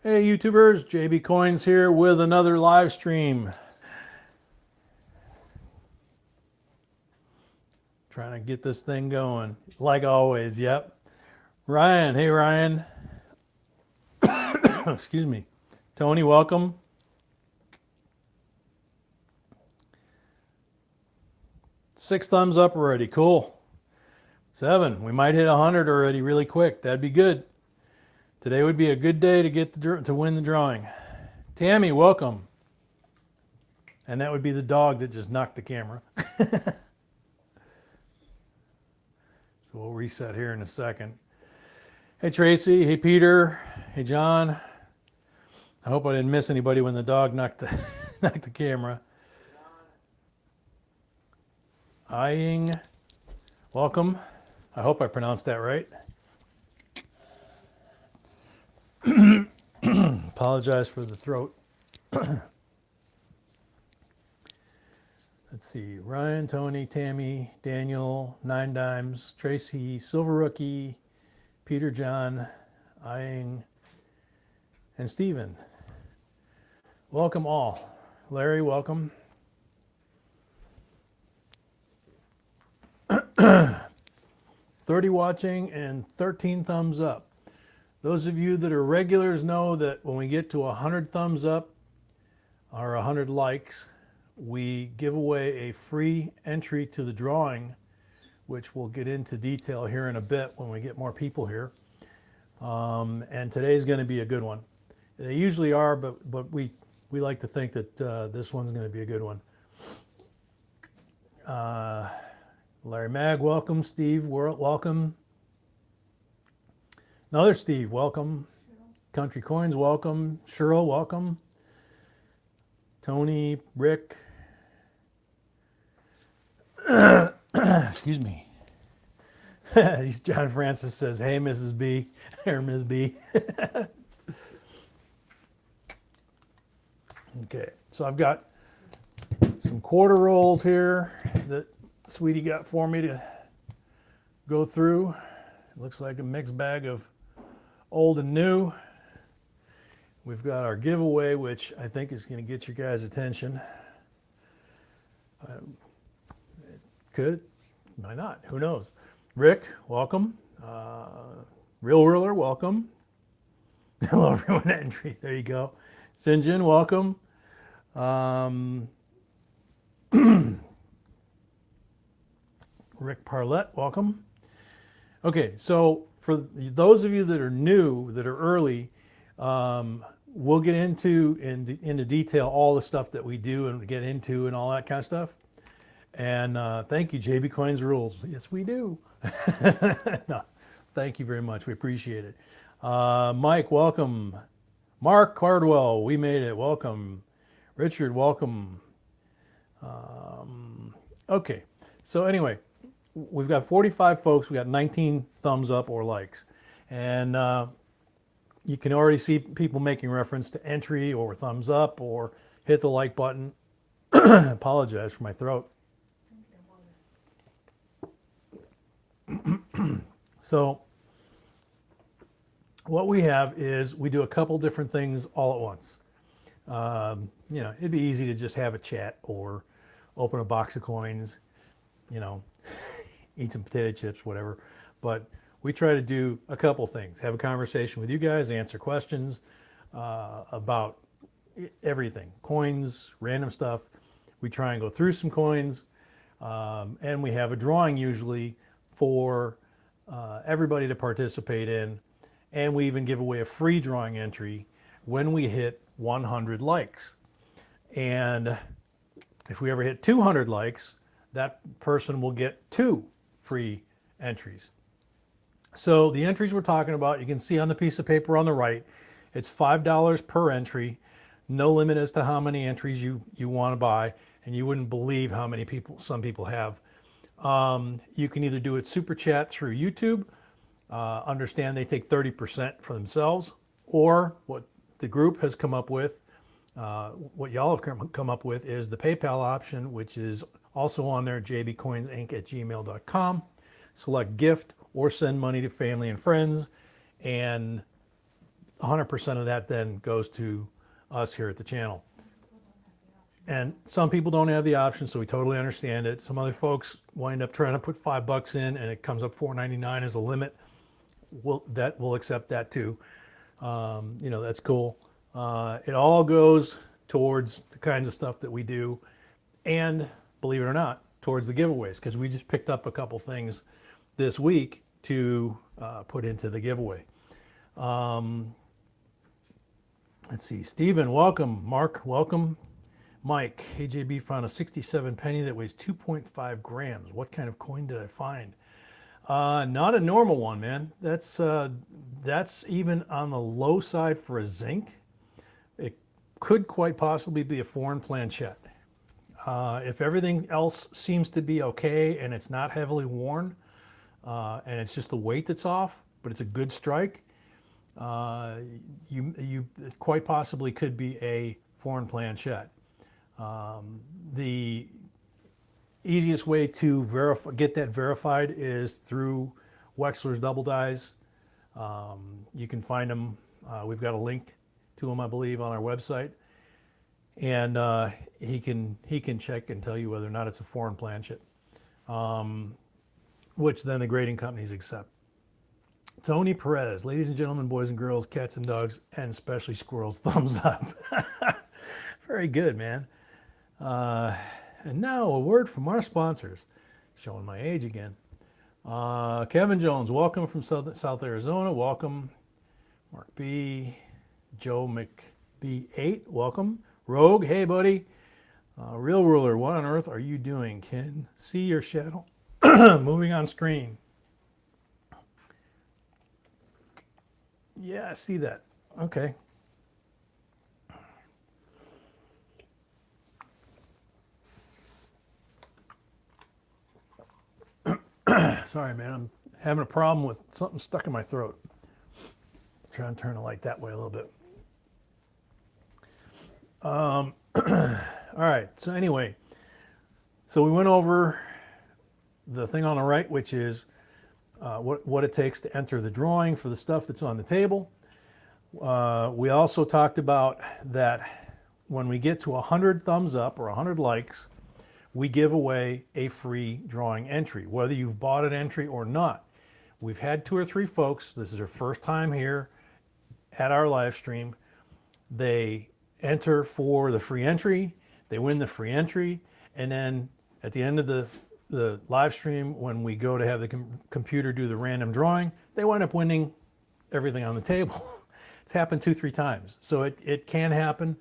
Hey YouTubers, JB Coins here with another live stream. Trying to get this thing going, like always, yep. Ryan, hey Ryan. Excuse me. Tony, welcome. Six thumbs up already, cool. 7, we might hit 100 already really quick, that'd be good. Today would be a good day to get to win the drawing. Tammy, welcome. And that would be the dog that just knocked the camera. So we'll reset here in a second. Hey Tracy, hey Peter, hey John. I hope I didn't miss anybody when the dog knocked the camera. Eyeing, welcome. I hope I pronounced that right. Apologize for the throat. Let's see, Ryan, Tony, Tammy, Daniel, 9 Dimes, Tracy, Silver Rookie, Peter, John, Eyeing, and Steven. Welcome all. Larry, welcome. 30 watching and 13 thumbs up. Those of you that are regulars know that when we get to 100 thumbs up or 100 likes, we give away a free entry to the drawing, which we'll get into detail here in a bit when we get more people here. And today's going to be a good one. They usually are, but we like to think that this one's going to be a good one. Larry Mag, welcome. Steve, welcome. Another Steve, welcome. Country Coins, welcome. Cheryl, welcome. Tony, Rick. Excuse me. John Francis says, hey, Mrs. B, or Ms. B. Okay, so I've got some quarter rolls here that Sweetie got for me to go through. It looks like a mixed bag of old and new. We've got our giveaway, which I think is going to get your guys' attention. It could, might not, who knows. Rick, welcome. Real Whirler, welcome. Hello everyone, entry, there you go. Sinjin, welcome. Rick Parlett, welcome. Okay, so for those of you that are new, that are early, we'll get into detail all the stuff that we do and get into and all that kind of stuff. And thank you, JB Coins Rules. Yes, we do. No, thank you very much. We appreciate it. Mike, welcome. Mark Cardwell, we made it. Welcome. Richard, welcome. Okay, so anyway, we've got 45 folks. We got 19 thumbs up or likes. And you can already see people making reference to entry or thumbs up or hit the like button. Apologize for my throat. So what we have is we do a couple different things all at once. You know, it'd be easy to just have a chat or open a box of coins, you know, eat some potato chips, whatever. But we try to do a couple things. Have a conversation with you guys, answer questions about everything. Coins, random stuff. We try and go through some coins. And we have a drawing usually for everybody to participate in. And we even give away a free drawing entry when we hit 100 likes. And if we ever hit 200 likes, that person will get 2 free entries. So the entries we're talking about, you can see on the piece of paper on the right, it's $5 per entry, no limit as to how many entries you want to buy, and you wouldn't believe how many people, some people have. You can either do it super chat through YouTube, understand they take 30% for themselves, or what the group has come up with, what y'all have come up with is the PayPal option, which is also on there, jbcoinsinc@gmail.com. Select gift or send money to family and friends, and 100% of that then goes to us here at the channel. And some people don't have the option, so we totally understand it. Some other folks wind up trying to put $5 in, and it comes up $4.99 as a limit. We'll accept that too. That's cool. It all goes towards the kinds of stuff that we do, and believe it or not, towards the giveaways, because we just picked up a couple things this week to put into the giveaway. Let's see, Stephen, welcome. Mark, welcome. Mike, AJB found a 67 penny that weighs 2.5 grams. What kind of coin did I find? Not a normal one, man. That's even on the low side for a zinc. It could quite possibly be a foreign planchette. If everything else seems to be okay and it's not heavily worn, and it's just the weight that's off, but it's a good strike, you quite possibly could be a foreign planchette. The easiest way to get that verified is through Wexler's double dies. You can find them. We've got a link to them, I believe, on our website, and he can check and tell you whether or not it's a foreign planchette, which then the grading companies accept. Tony Perez, ladies and gentlemen, boys and girls, cats and dogs, and especially squirrels, thumbs up. Very good, man. And now a word from our sponsors. Showing my age again. Kevin Jones, welcome from South Arizona. Welcome. Mark B. Joe McB8, welcome. Rogue, hey buddy. Real Ruler, what on earth are you doing? Can see your shadow moving on screen. Yeah, I see that. Okay. Sorry, man. I'm having a problem with something stuck in my throat. Try and turn the light that way a little bit. All right. So anyway, so we went over the thing on the right, which is what it takes to enter the drawing for the stuff that's on the table. We also talked about that when we get to 100 thumbs up or 100 likes, we give away a free drawing entry, whether you've bought an entry or not. We've had 2 or 3 folks, this is their first time here at our live stream. They enter for the free entry, they win the free entry, and then at the end of the live stream, when we go to have the computer do the random drawing, they wind up winning everything on the table. It's happened 2-3 times, so it can happen.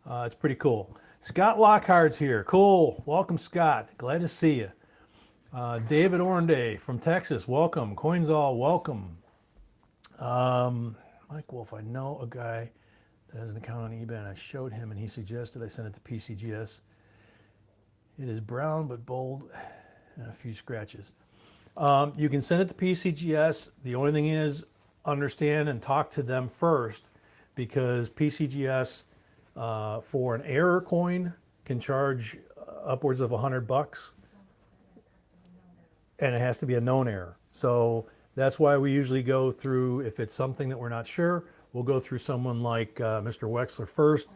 It's pretty cool. Scott Lockhart's here. Cool. Welcome, Scott. Glad to see you. David Orenday from Texas. Welcome. Coinsall, welcome. Mike Wolf, I know a guy that has an account on eBay, and I showed him, and he suggested I send it to PCGS. It is brown but bold and a few scratches. You can send it to PCGS. The only thing is, understand and talk to them first, because PCGS for an error coin can charge upwards of $100, and it has to be a known error. So that's why we usually go through, if it's something that we're not sure, we'll go through someone like Mr. Wexler first,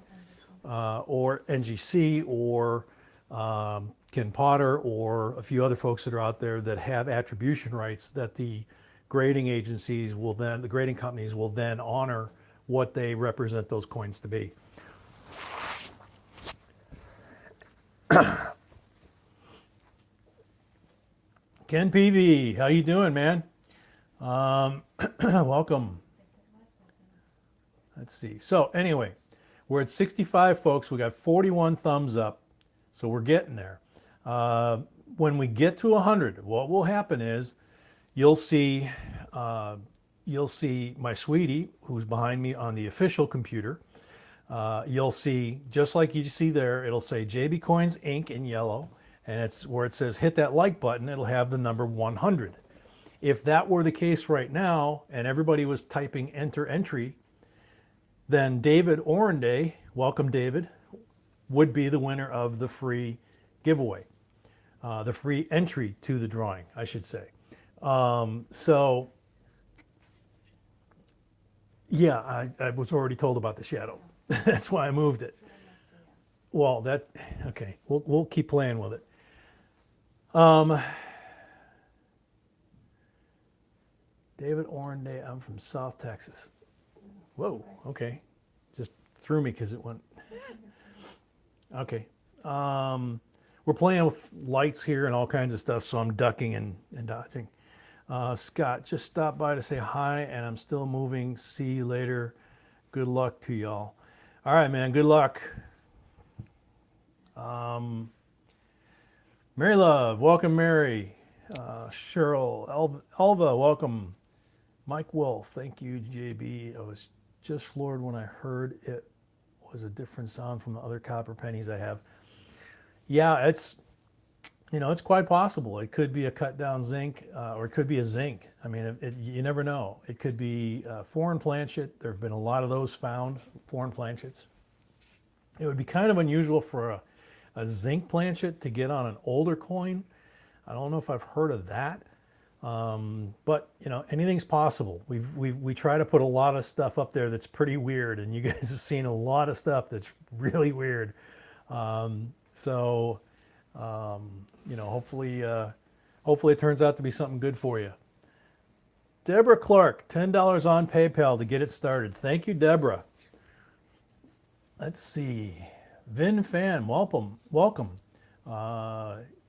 or NGC, or Ken Potter, or a few other folks that are out there that have attribution rights that the grading agencies will then, the grading companies will then honor what they represent those coins to be. Ken PV, how you doing, man? Welcome. Let's see. So anyway, we're at 65 folks. We got 41 thumbs up, so we're getting there. When we get to 100, what will happen is you'll see my sweetie, who's behind me on the official computer. You'll see, just like you see there, it'll say JBCOINSINC in yellow, and it's where it says hit that like button, it'll have the number 100. If that were the case right now, and everybody was typing enter entry, then David Orenday, welcome David, would be the winner of the free giveaway, the free entry to the drawing, I should say. So Yeah, I was already told about the shadow. That's why I moved it. Well, okay, we'll keep playing with it. David Orenday, I'm from South Texas. Whoa, okay. Just threw me because it went. Okay. We're playing with lights here and all kinds of stuff, so I'm ducking and dodging. Scott, just stopped by to say hi, and I'm still moving. See you later. Good luck to y'all. All right, man, good luck. Mary Love, welcome, Mary. Cheryl, Alva, welcome. Mike Wolf, thank you, JB. I was just floored when I heard it was a different sound from the other copper pennies I have. Yeah, it's quite possible. It could be a cut down zinc, or it could be a zinc. I mean, you never know. It could be foreign planchet. There have been a lot of those found, foreign planchets. It would be kind of unusual for a zinc planchet to get on an older coin. I don't know if I've heard of that. But anything's possible. We try to put a lot of stuff up there that's pretty weird, and you guys have seen a lot of stuff that's really weird. Hopefully it turns out to be something good for you. Deborah Clark, $10 on PayPal to get it started. Thank you, Deborah. Let's see. Vin Fan, welcome.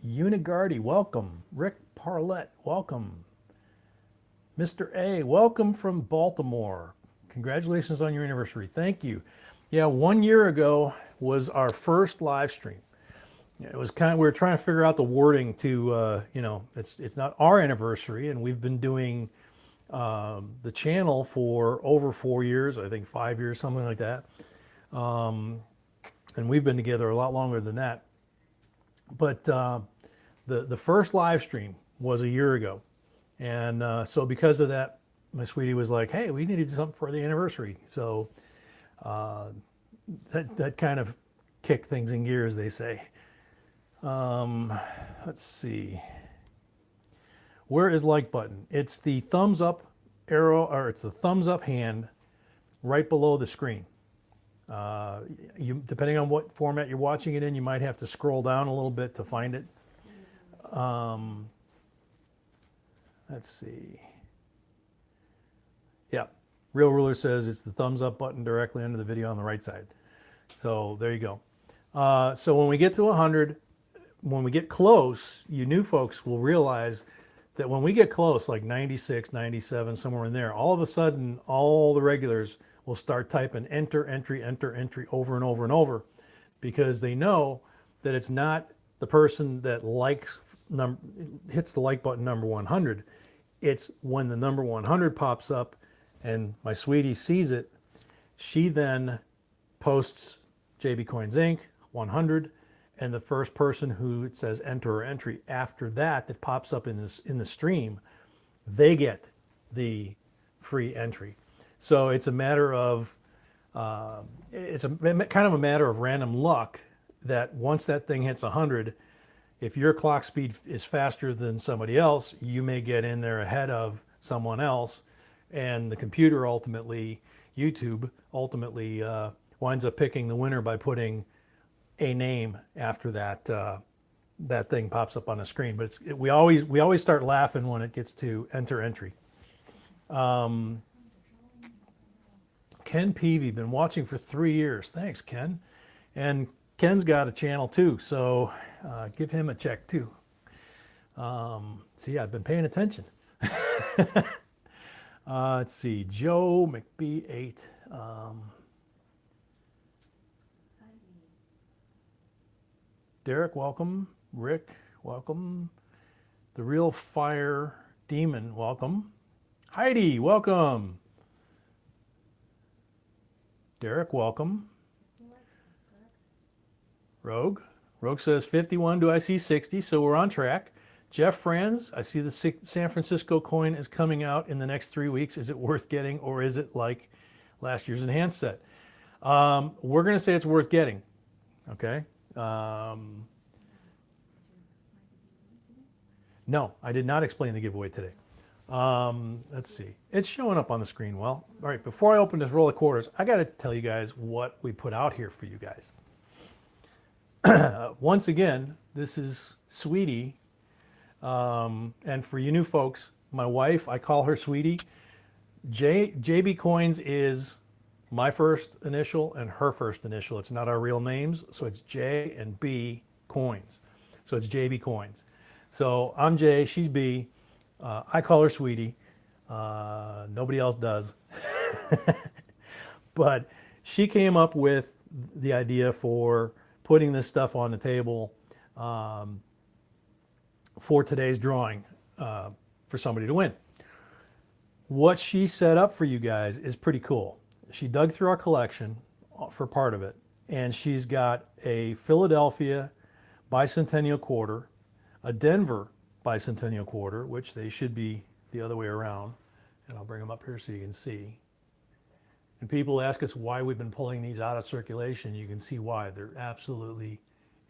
Unigardi, welcome. Rick Parlett, welcome. Mr. A, welcome from Baltimore. Congratulations on your anniversary. Thank you. Yeah, 1 year ago was our first live stream. It was we were trying to figure out the wording to, it's not our anniversary, and we've been doing the channel for over 4 years, I think 5 years, something like that. And we've been together a lot longer than that. But the first live stream was a year ago. And so because of that, my sweetie was like, hey, we need to do something for the anniversary. So that kind of kicked things in gear, as they say. Let's see. Where is like button? It's the thumbs up arrow, or it's the thumbs up hand right below the screen. Depending on what format you're watching it in, you might have to scroll down a little bit to find it. Let's see. Yeah, Real Ruler says it's the thumbs up button directly under the video on the right side. So there you go. So when we get to 100, when we get close, you new folks will realize that when we get close, like 96, 97, somewhere in there, all of a sudden, all the regulars will start typing enter, entry, enter, entry over and over and over, because they know that it's not the person that hits the like button number 100. It's when the number 100 pops up and my sweetie sees it, she then posts JBCOINSINC 100, and the first person who it says enter or entry after that pops up in the stream, they get the free entry. So it's a matter of kind of a matter of random luck that once that thing hits 100, if your clock speed is faster than somebody else, you may get in there ahead of someone else, and the computer ultimately, YouTube ultimately winds up picking the winner by putting a name after that that thing pops up on the screen. But we always start laughing when it gets to enter entry. Ken Peavy, been watching for 3 years. Thanks, Ken. And Ken's got a channel too, so give him a check too. See, I've been paying attention. Let's see, Joe McB8. Derek, welcome. Rick, welcome. The Real Fire Demon, welcome. Heidi, welcome. Derek, welcome. Rogue says 51, do I see 60? So we're on track. Jeff Franz, I see the San Francisco coin is coming out in the next 3 weeks. Is it worth getting, or is it like last year's enhanced set? We're going to say it's worth getting, okay? No, I did not explain the giveaway today. Let's see. It's showing up on the screen well. All right, before I open this roll of quarters, I got to tell you guys what we put out here for you guys. Once again, this is Sweetie. And for you new folks, my wife, I call her Sweetie. JB Coins is my first initial and her first initial. It's not our real names, so it's J and B Coins. So it's JB Coins. So I'm J, she's B. I call her Sweetie. Nobody else does. But she came up with the idea for putting this stuff on the table for today's drawing for somebody to win. What she set up for you guys is pretty cool. She dug through our collection for part of it, and she's got a Philadelphia Bicentennial quarter, a Denver Bicentennial quarter, which they should be the other way around, and I'll bring them up here so you can see. And people ask us why we've been pulling these out of circulation. You can see why. They're absolutely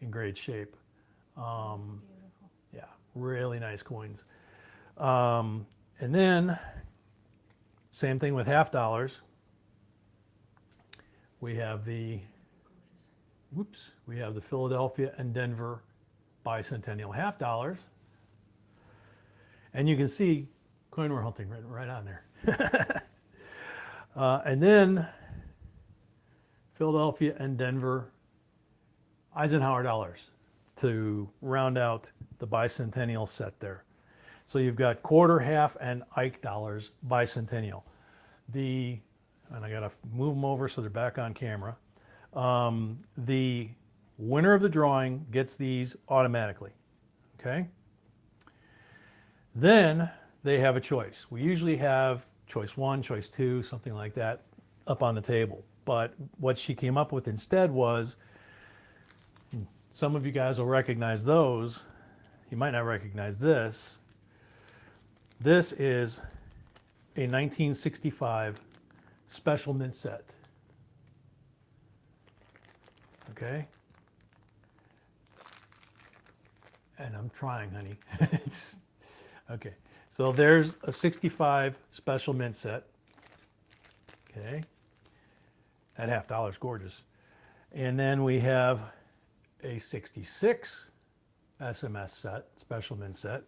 in great shape. Yeah, really nice coins. And then, same thing with half dollars. We have the Philadelphia and Denver Bicentennial half dollars. And you can see coin we're hunting right on there. And then Philadelphia and Denver Eisenhower dollars to round out the Bicentennial set there. So you've got quarter, half, and Ike dollars Bicentennial. And I gotta move them over so they're back on camera. The winner of the drawing gets these automatically, okay? Then they have a choice. We usually have choice 1, choice 2, something like that up on the table. But what she came up with instead was, some of you guys will recognize those. You might not recognize this. This is a 1965 special mint set. Okay? And I'm trying, honey. Okay. So there's a 65 special mint set. Okay. At half dollar's gorgeous. And then we have a 66 SMS set, special mint set.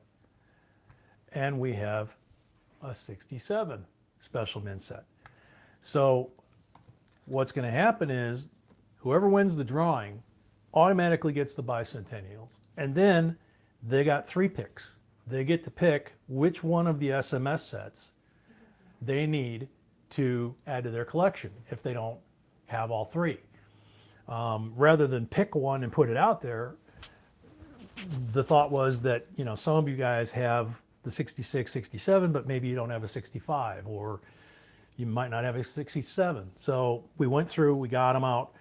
And we have a 67 special mint set. So what's going to happen is whoever wins the drawing automatically gets the Bicentennials. And then they got 3 picks. They get to pick which one of the SMS sets they need to add to their collection if they don't have all 3. Rather than pick one and put it out there, the thought was that, you know, some of you guys have the 66, 67, but maybe you don't have a 65, or you might not have a 67. So we went through, we got them out.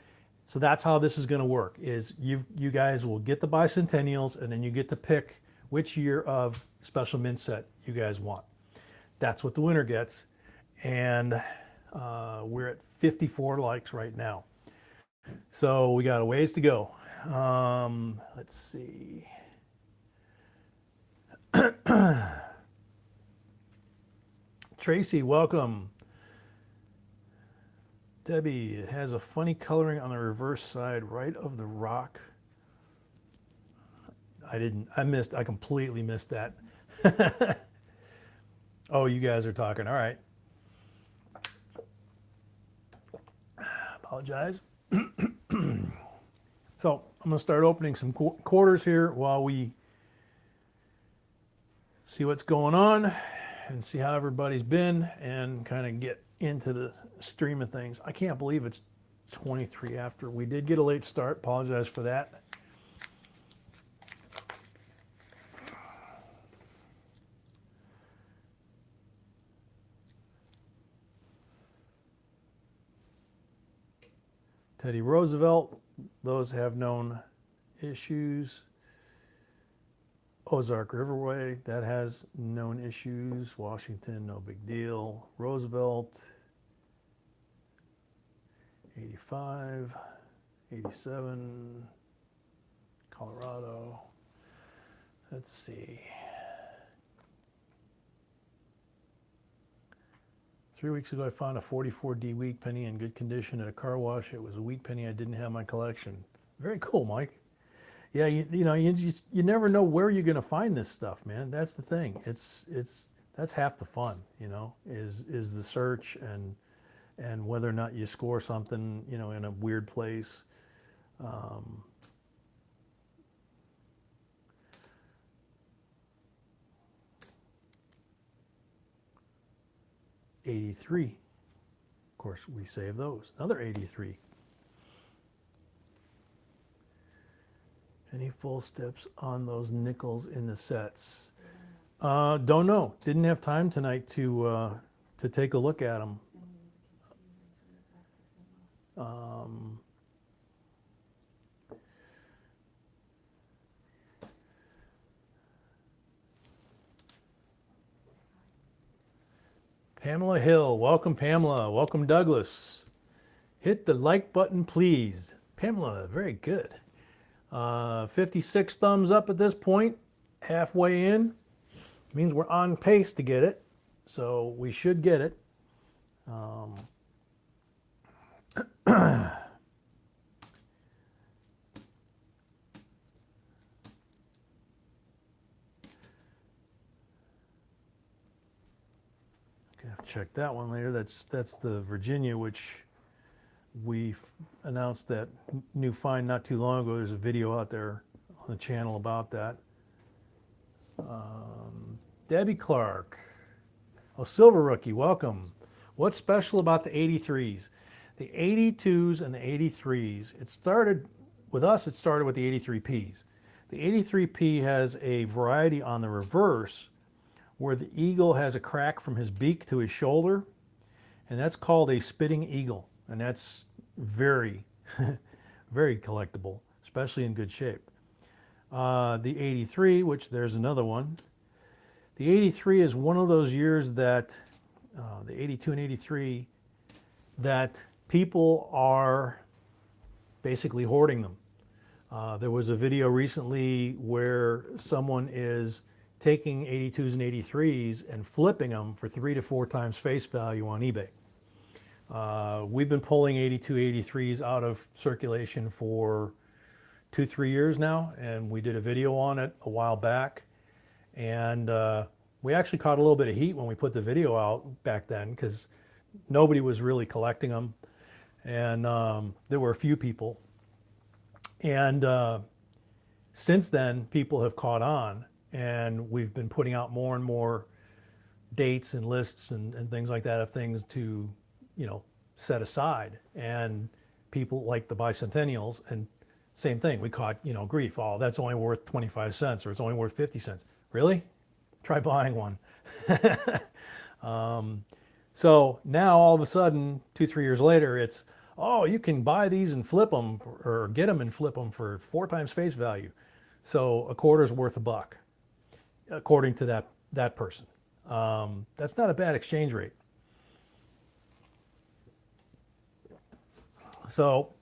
So that's how this is going to work, is you guys will get the Bicentennials, and then you get to pick which year of special mint set you guys want. That's what the winner gets. And we're at 54 likes right now. So we got a ways to go. Let's see. Tracy, welcome. Debbie, it has a funny coloring on the reverse side right of the rock. I completely missed that. Oh, you guys are talking, all right. Apologize. So I'm gonna start opening some quarters here while we see what's going on and see how everybody's been and kind of get into the stream of things. I can't believe it's 23 after. We did get a late start, apologize for that. Teddy Roosevelt, those have known issues. Ozark Riverway, that has known issues. Washington, no big deal. Roosevelt, 85, 87, Colorado. Let's see. 3 weeks ago, I found a 44D wheat penny in good condition at a car wash. It was a wheat penny I didn't have in my collection. Very cool, Mike. Yeah, you know, you never know where you're going to find this stuff, man. That's the thing. That's half the fun, you know, is the search and whether or not you score something, you know, in a weird place. 83. Of course, we save those. Another 83. Any full steps on those nickels in the sets? Don't know. Didn't have time tonight to take a look at them. Pamela Hill, welcome Pamela, welcome Douglas. Hit the like button, please. Pamela, very good. 56 thumbs up at this point, halfway in. Means we're on pace to get it, so we should get it. Gonna have to check that one later. That's the Virginia, which we announced that new find not too long ago. There's a video out there on the channel about that. Debbie Clark. Oh, Silver Rookie, welcome. What's special about the 83s? The 82s and the 83s, it started with us with the 83Ps. The 83P has a variety on the reverse where the eagle has a crack from his beak to his shoulder, and that's called a spitting eagle, and that's very, very collectible, especially in good shape. The 83, which there's another one. The 83 is one of those years that, the 82 and 83, that people are basically hoarding them. There was a video recently where someone is taking 82s and 83s and flipping them for 3 to 4 times face value on eBay. We've been pulling 82, 83s out of circulation for 2-3 years now, and we did a video on it a while back, and we actually caught a little bit of heat when we put the video out back then because nobody was really collecting them, and there were a few people, and since then people have caught on, and we've been putting out more and more dates and lists and things like that of things to, you know, set aside, and people like the Bicentennials, and same thing, we caught, you know, grief. Oh, that's only worth 25 cents, or it's only worth 50 cents. Really? Try buying one. So now all of a sudden, 2-3 years later, it's, oh, you can buy these and flip them, or get them and flip them for 4 times face value. So a quarter's worth $1, according to that person. That's not a bad exchange rate. So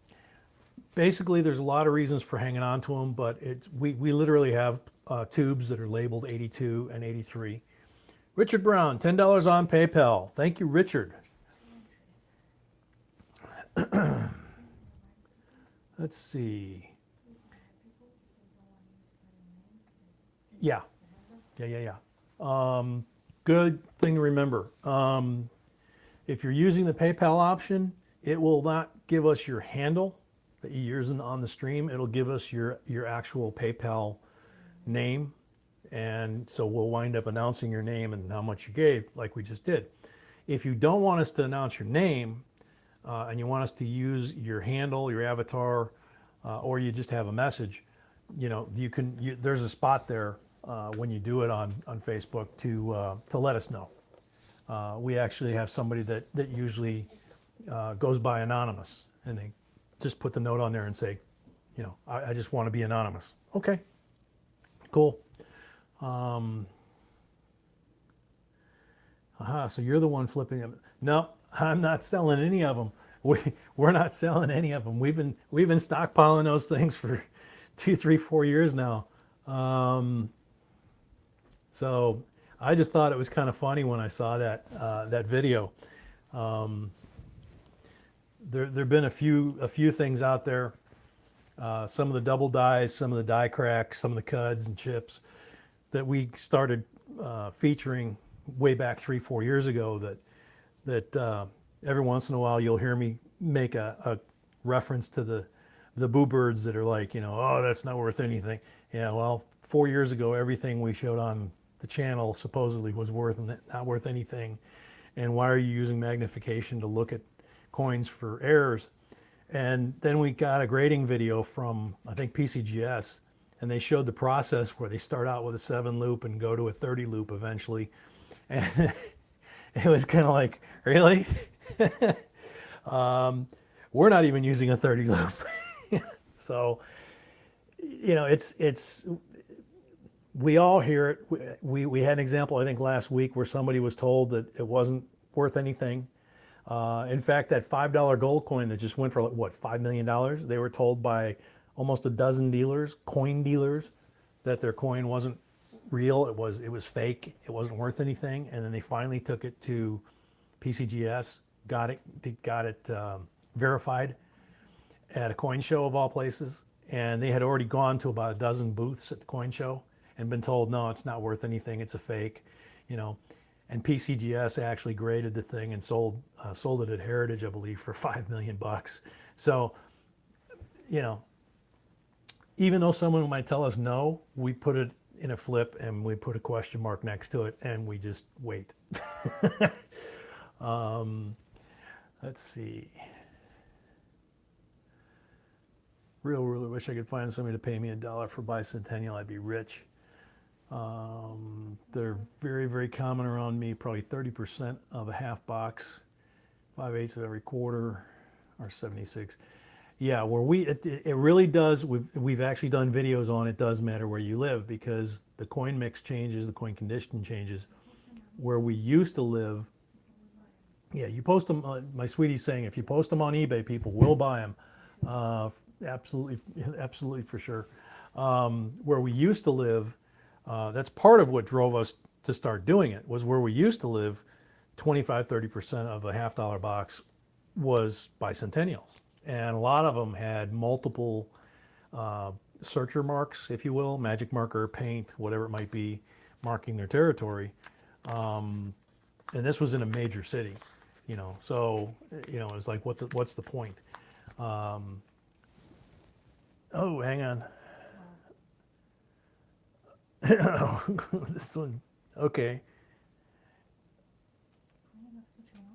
basically, there's a lot of reasons for hanging on to them, but we literally have tubes that are labeled 82 and 83. Richard Brown, $10 on PayPal. Thank you, Richard. Let's see. Yeah. Good thing to remember. If you're using the PayPal option, it will not give us your handle that you're using on the stream. It'll give us your actual PayPal name, and so we'll wind up announcing your name and how much you gave, like we just did. If you don't want us to announce your name, and you want us to use your handle, your avatar, or you just have a message, you know, there's a spot there when you do it on Facebook to let us know. We actually have somebody that usually goes by anonymous, and they just put the note on there and say, you know, I just want to be anonymous. Okay, cool. So you're the one flipping them. No, I'm not selling any of them. We're not selling any of them. We've been stockpiling those things for 2, 3, 4 years now. So I just thought it was kind of funny when I saw that video. There've been a few things out there. Some of the double dies, some of the die cracks, some of the cuds and chips that we started featuring way back 3-4 years ago. That every once in a while you'll hear me make a reference to the boo birds that are like, oh, that's not worth anything. Yeah, well, 4 years ago, everything we showed on the channel supposedly was not worth anything. And why are you using magnification to look at coins for errors? And then we got a grading video from, I think, PCGS, and they showed the process where they start out with a 7 loop and go to a 30 loop eventually. And it was kind of like, really? We're not even using a 30 loop. So, we all hear it. We had an example, I think, last week where somebody was told that it wasn't worth anything. In fact, that $5 gold coin that just went for, what, $5 million, they were told by almost a dozen dealers, coin dealers, that their coin wasn't real. It was fake. It wasn't worth anything. And then they finally took it to PCGS, got it verified at a coin show of all places. And they had already gone to about a dozen booths at the coin show and been told, no, it's not worth anything. It's a fake, And PCGS actually graded the thing and sold it at Heritage, I believe, for $5 million. So, even though someone might tell us no, we put it in a flip and we put a question mark next to it and we just wait. Let's see. Really wish I could find somebody to pay me $1 for Bicentennial. I'd be rich. They're very, very common around me. Probably 30% of a half box, 5/8 of every quarter, or 76. Yeah, where it really does. We've actually done videos on it. Does matter where you live because the coin mix changes, the coin condition changes. Where we used to live, yeah, you post them. My sweetie's saying if you post them on eBay, people will buy them. Absolutely for sure. Where we used to live. That's part of what drove us to start doing it, was where we used to live, 25-30% of a $half box was Bicentennials. And a lot of them had multiple searcher marks, if you will, magic marker, paint, whatever it might be, marking their territory. And this was in a major city, so, it's like, what's the point? Oh, hang on. This one, okay.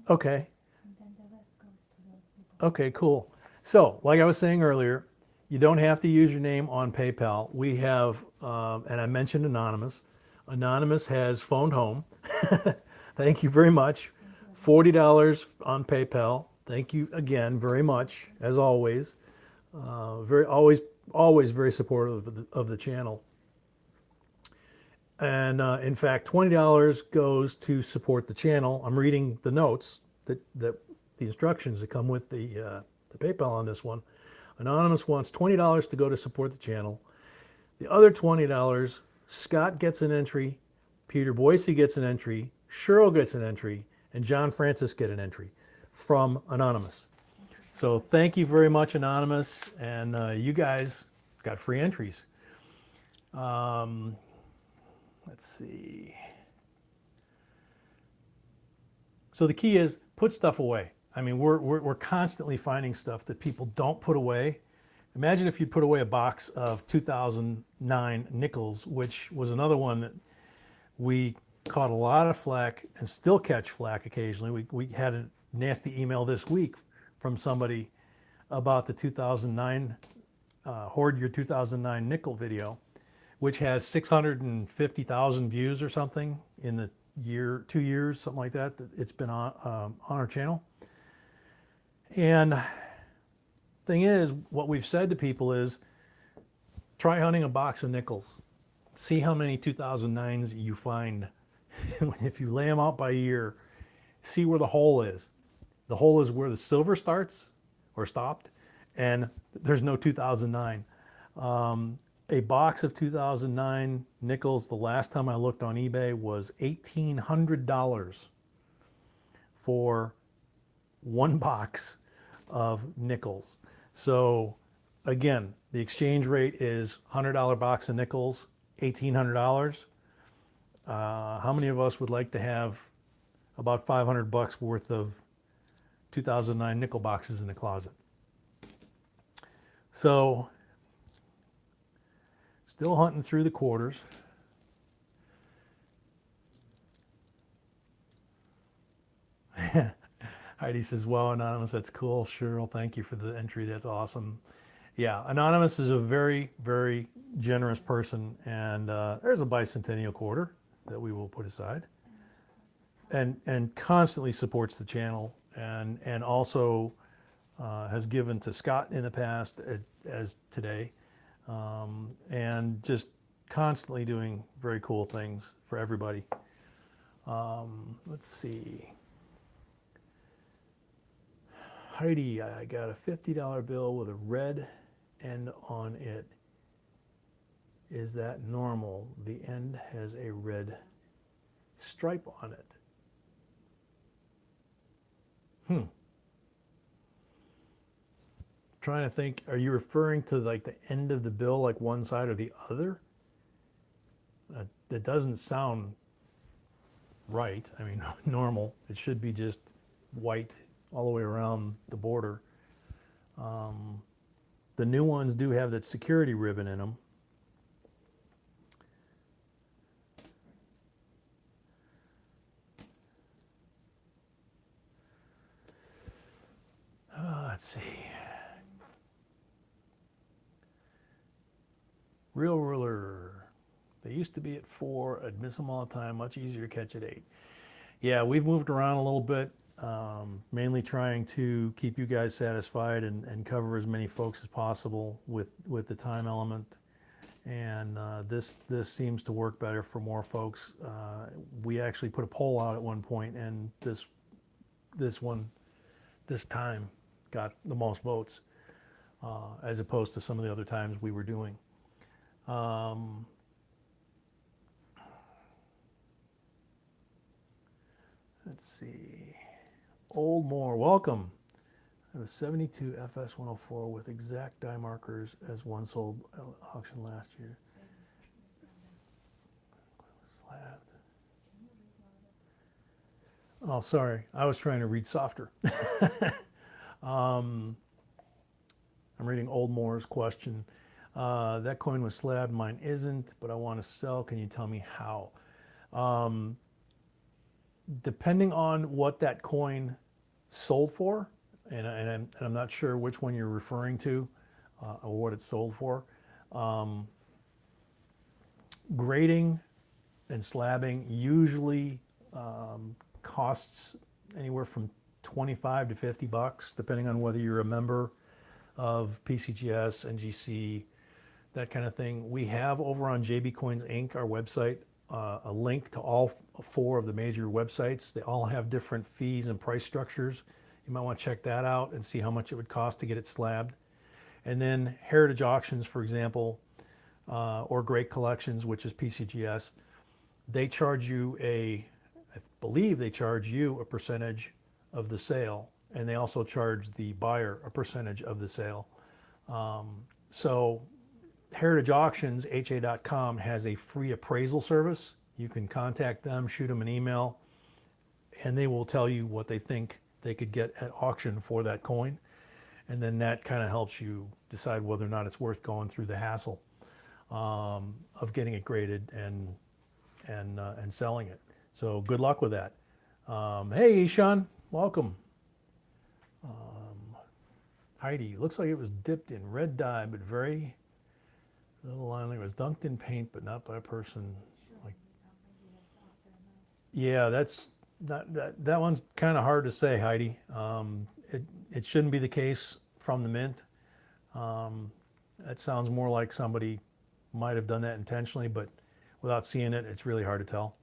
Okay. Okay, cool. So, like I was saying earlier, you don't have to use your name on PayPal. We have, and I mentioned Anonymous. Anonymous has phoned home. Thank you very much. $40 on PayPal. Thank you again very much, as always. Always very supportive of the channel. And in fact, $20 goes to support the channel. I'm reading the notes, the instructions that come with the PayPal on this one. Anonymous wants $20 to go to support the channel. The other $20, Scott gets an entry, Peter Boise gets an entry, Cheryl gets an entry, and John Francis get an entry from Anonymous. So thank you very much, Anonymous, and you guys got free entries. Let's see. So the key is put stuff away. I mean, we're constantly finding stuff that people don't put away. Imagine if you put away a box of 2009 nickels, which was another one that we caught a lot of flack and still catch flack occasionally. We had a nasty email this week from somebody about the 2009 Hoard Your 2009 nickel video, which has 650,000 views or something in the 2 years, something like that. It's been on our channel. And thing is, what we've said to people is, try hunting a box of nickels. See how many 2009s you find. If you lay them out by year, see where the hole is. The hole is where the silver starts or stopped, and there's no 2009. A box of 2009 nickels, the last time I looked on eBay, was $1,800 for one box of nickels. So again, the exchange rate is $100 box of nickels, $1,800. How many of us would like to have about 500 bucks worth of 2009 nickel boxes in the closet? So still hunting through the quarters. Heidi says, wow, Anonymous, that's cool. Cheryl, thank you for the entry. That's awesome. Yeah, Anonymous is a very, very generous person. And there's a Bicentennial quarter that we will put aside. And constantly supports the channel and also has given to Scott in the past as today. And just constantly doing very cool things for everybody. Let's see. Heidi, I got a $50 bill with a red end on it. Is that normal? The end has a red stripe on it. Trying to think, are you referring to like the end of the bill, like one side or the other? That doesn't sound right. I mean, normal. It should be just white all the way around the border. The new ones do have that security ribbon in them. Let's see. Real Ruler. They used to be at 4. I'd miss them all the time. Much easier to catch at 8. Yeah, we've moved around a little bit. Mainly trying to keep you guys satisfied and cover as many folks as possible with the time element. And this seems to work better for more folks. We actually put a poll out at one point, and this time got the most votes as opposed to some of the other times we were doing. Let's see. Old Moore, welcome. I have a 72 FS 104 with exact die markers as one sold at auction last year. Slabbed. Oh, sorry. I was trying to read softer. I'm reading Old Moore's question. That coin was slabbed. Mine isn't, but I want to sell. Can you tell me how? Depending on what that coin sold for, and I'm not sure which one you're referring to or what it's sold for, grading and slabbing usually costs anywhere from 25 to 50 bucks, depending on whether you're a member of PCGS, NGC, that kind of thing. We have over on JBCOINSINC, our website, a link to all 4 of the major websites. They all have different fees and price structures. You might want to check that out and see how much it would cost to get it slabbed. And then Heritage Auctions, for example, or Great Collections, which is PCGS, they charge you I believe they charge you a percentage of the sale, and they also charge the buyer a percentage of the sale. So Heritage Auctions, ha.com, has a free appraisal service. You can contact them, shoot them an email, and they will tell you what they think they could get at auction for that coin. And then that kind of helps you decide whether or not it's worth going through the hassle of getting it graded and selling it. So good luck with that. Hey, Ishan, welcome. Heidi, looks like it was dipped in red dye, but very little line. Like it was dunked in paint, but not by a person. Like, yeah, that one's kind of hard to say, Heidi. It shouldn't be the case from the mint. That sounds more like somebody might have done that intentionally, but without seeing it, it's really hard to tell.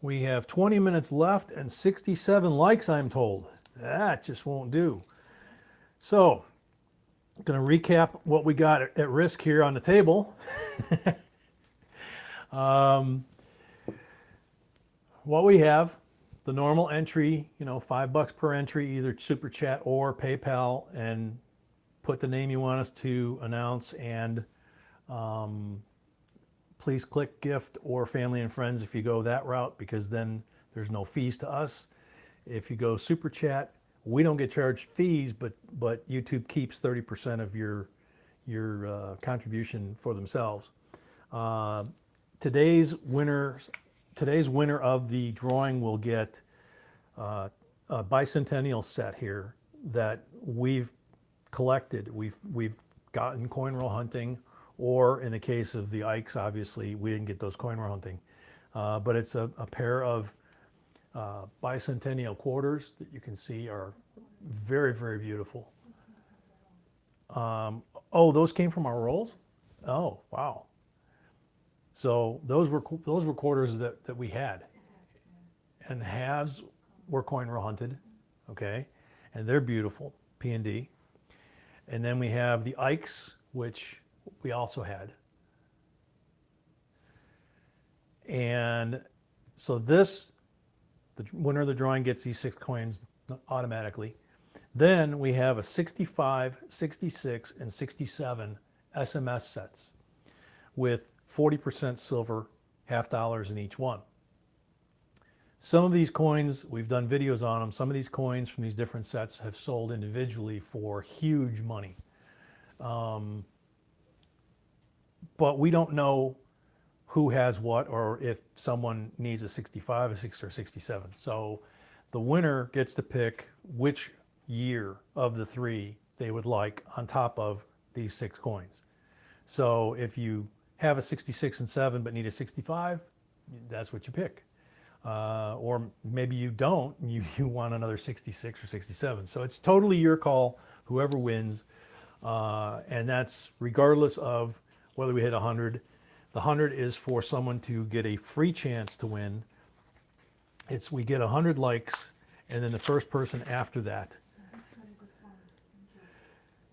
We have 20 minutes left and 67 likes, I'm told. That just won't do. So, I'm going to recap what we got at risk here on the table. Um, what we have, the normal entry, you know, $5 per entry, either Super Chat or PayPal, and put the name you want us to announce, and please click gift or family and friends if you go that route, because then there's no fees to us. If you go Super Chat, we don't get charged fees, but YouTube keeps 30% of your contribution for themselves. Today's winner of the drawing will get a Bicentennial set here that we've collected. We've gotten coin roll hunting, or in the case of the Ikes, obviously we didn't get those coin roll hunting, but it's a pair of Bicentennial quarters that you can see are very, very beautiful. Oh, those came from our rolls? Oh, wow. So those were quarters that we had, and the halves were coin roll hunted, okay, and they're beautiful, P&D. And then we have the Ikes, which we also had. And so the winner of the drawing gets these 6 coins automatically. Then we have a 65, 66, and 67 SMS sets with 40% silver, $half in each one. Some of these coins, we've done videos on them, some of these coins from these different sets have sold individually for huge money. But we don't know who has what, or if someone needs a 65, a 60, or 67. So the winner gets to pick which year of the 3 they would like on top of these 6 coins. So if you have a 66 and 7 but need a 65, that's what you pick. Or maybe you don't, you want another 66 or 67. So it's totally your call, whoever wins. And that's regardless of whether we hit 100. The 100 is for someone to get a free chance to win. We get 100 likes, and then the first person after that.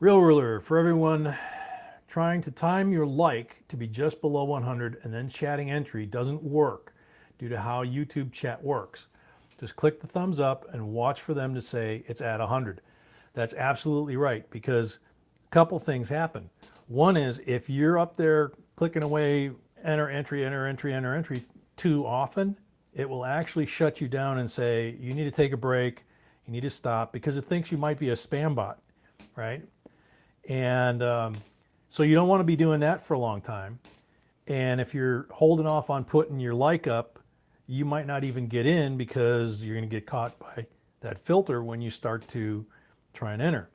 Real Ruler, for everyone trying to time your like to be just below 100 and then chatting entry doesn't work due to how YouTube chat works. Just click the thumbs up and watch for them to say it's at 100. That's absolutely right, because a couple things happen. One is, if you're up there clicking away, enter entry, enter entry, enter entry too often, it will actually shut you down and say, you need to take a break, you need to stop, because it thinks you might be a spam bot, right? And so you don't want to be doing that for a long time. And if you're holding off on putting your like up, you might not even get in, because you're going to get caught by that filter when you start to try and enter.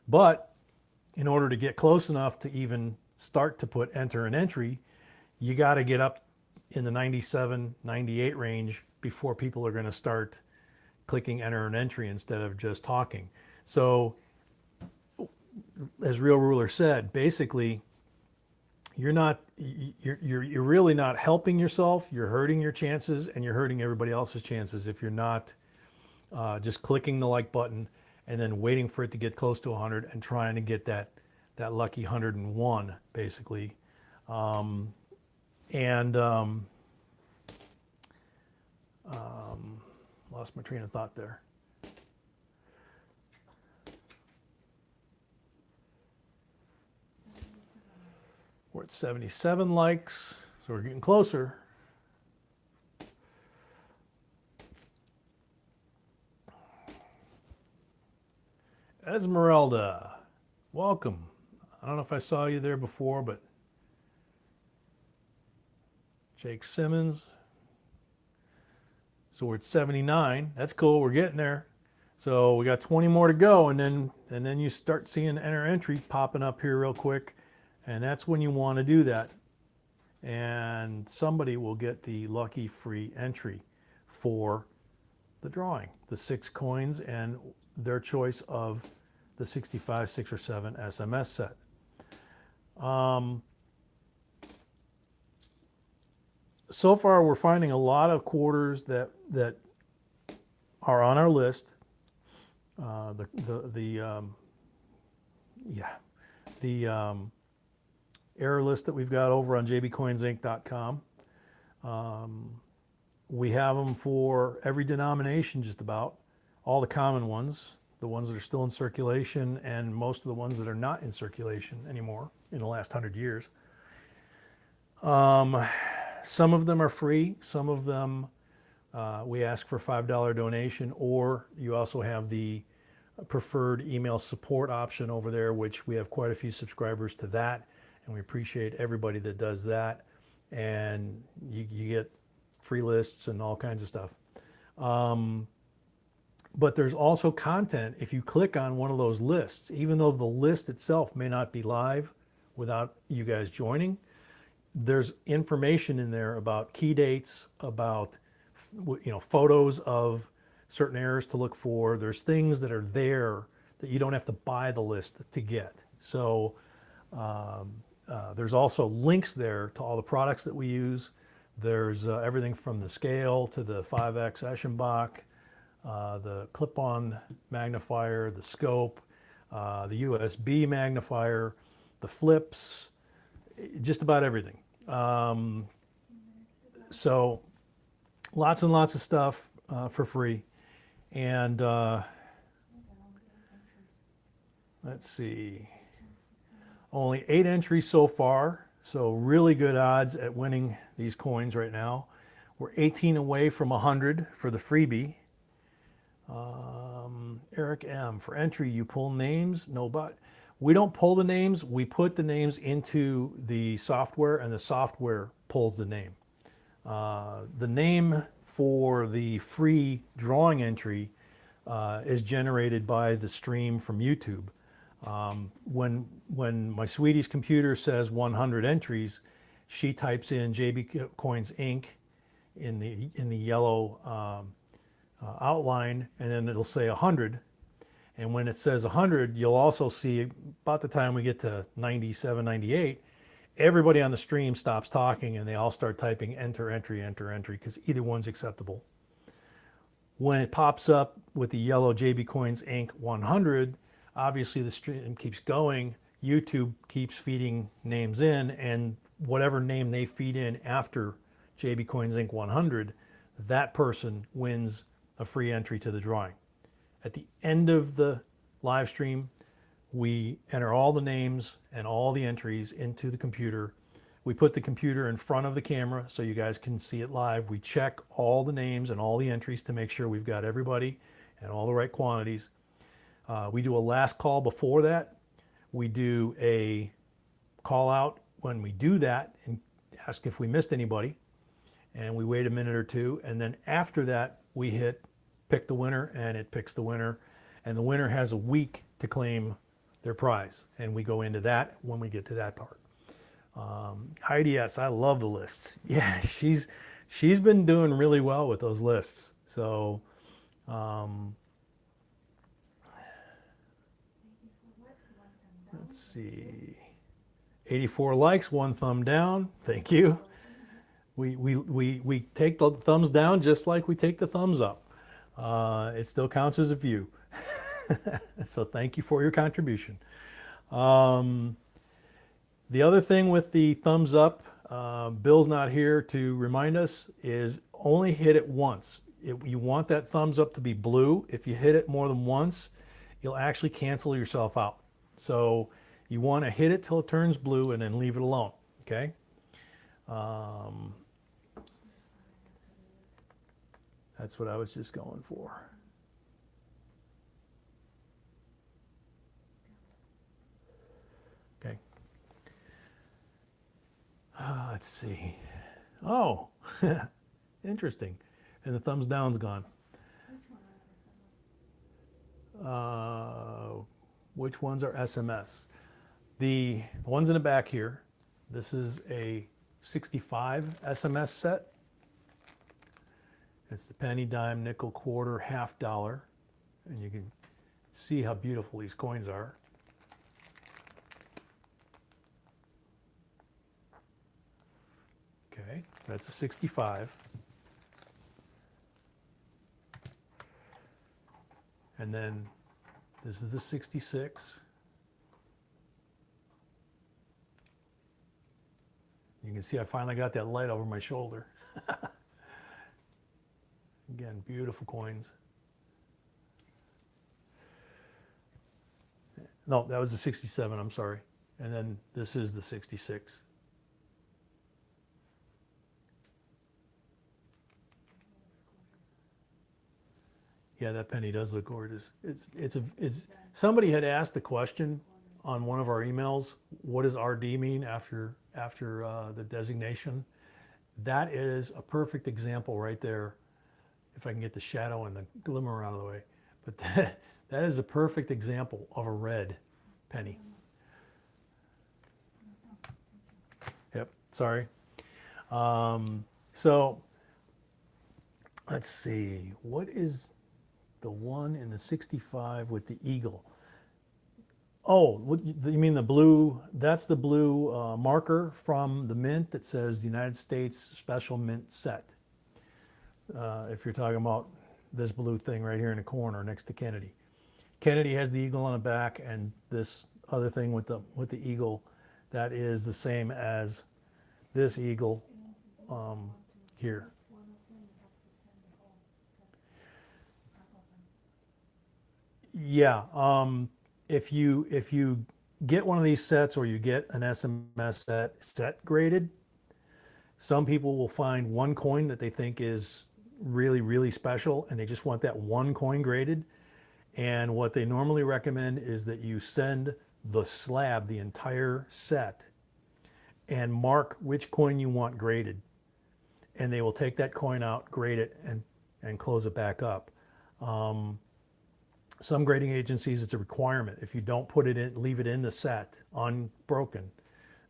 But in order to get close enough to even start to put enter and entry, you got to get up in the 97, 98 range before people are going to start clicking enter and entry instead of just talking. So as Real Ruler said, basically you're really not helping yourself, you're hurting your chances, and you're hurting everybody else's chances if you're not just clicking the like button and then waiting for it to get close to 100 and trying to get that lucky 101, basically. Lost my train of thought there. We're at 77 likes, so we're getting closer. Esmeralda, welcome. I don't know if I saw you there before, but Jake Simmons. So we're at 79. That's cool. We're getting there. So we got 20 more to go, and then you start seeing enter entry popping up here real quick, and that's when you want to do that. And somebody will get the lucky free entry for the drawing, the 6 coins and their choice of the 65, 6, or 7 SMS set. So far, we're finding a lot of quarters that are on our list. The error list that we've got over on JBCOINSINC.com. We have them for every denomination, just about. All the common ones, the ones that are still in circulation, and most of the ones that are not in circulation anymore in the last 100 years. Some of them are free. Some of them we ask for a $5 donation, or you also have the preferred email support option over there, which we have quite a few subscribers to that, and we appreciate everybody that does that. And you get free lists and all kinds of stuff. But there's also content if you click on one of those lists, even though the list itself may not be live without you guys joining. There's information in there about key dates, about photos of certain errors to look for. There's things that are there that you don't have to buy the list to get. So there's also links there to all the products that we use. There's everything from the scale to the 5X Eschenbach, the clip-on magnifier, the scope, the USB magnifier, the flips, just about everything. So lots and lots of stuff for free. And let's see, only 8 entries so far, so really good odds at winning these coins right now. We're 18 away from 100 for the freebie. Eric M, for entry you pull names. No, but we don't pull the names, we put the names into the software, and the software pulls the name. The name for the free drawing entry is generated by the stream from YouTube. When my sweetie's computer says 100 entries, she types in JBCOINSINC in the yellow outline, and then it'll say 100. And when it says 100, you'll also see about the time we get to 97, 98, everybody on the stream stops talking and they all start typing enter entry, because either one's acceptable. When it pops up with the yellow JBCOINSINC 100, obviously the stream keeps going. YouTube keeps feeding names in, and whatever name they feed in after JBCOINSINC 100, that person wins a free entry to the drawing. At the end of the live stream, we enter all the names and all the entries into the computer. We put the computer in front of the camera so you guys can see it live. We check all the names and all the entries to make sure we've got everybody and all the right quantities. We do a last call before that. We do a call out when we do that and ask if we missed anybody. And we wait a minute or two. And then after that, we hit pick the winner, and it picks the winner. And the winner has a week to claim their prize. And we go into that when we get to that part. Heidi S, I love the lists. Yeah, she's been doing really well with those lists. So let's see, 84 likes, 1 thumb down. Thank you. We take the thumbs down just like we take the thumbs up. It still counts as a view. So thank you for your contribution. The other thing with the thumbs up, Bill's not here to remind us, is only hit it once. You want that thumbs up to be blue. If you hit it more than once, you'll actually cancel yourself out. So you want to hit it till it turns blue and then leave it alone, okay? That's what I was just going for. Okay. Let's see. Oh, interesting. And the thumbs down's gone. Which ones are SMS? The ones in the back here, this is a 65 SMS set. It's the penny, dime, nickel, quarter, half dollar. And you can see how beautiful these coins are. Okay, that's a 65. And then this is the 66. You can see I finally got that light over my shoulder. Again, beautiful coins. No, that was the 67, I'm sorry. And then this is the 66. Yeah, that penny does look gorgeous. It's somebody had asked the question on one of our emails, what does RD mean after the designation? That is a perfect example right there. If I can get the shadow and the glimmer out of the way. But that is a perfect example of a red penny. Yep, sorry. So let's see, what is the one in the 65 with the eagle? Oh, you mean the blue? That's the blue marker from the mint that says the United States Special Mint Set. If you're talking about this blue thing right here in the corner next to Kennedy. Kennedy has the eagle on the back, and this other thing with the eagle, that is the same as this eagle here. Yeah, if you get one of these sets or you get an SMS set graded, some people will find one coin that they think is really, really special, and they just want that one coin graded. And what they normally recommend is that you send the slab, the entire set, and mark which coin you want graded. And they will take that coin out, grade it, and close it back up. Some grading agencies, it's a requirement. If you don't put it in, leave it in the set unbroken,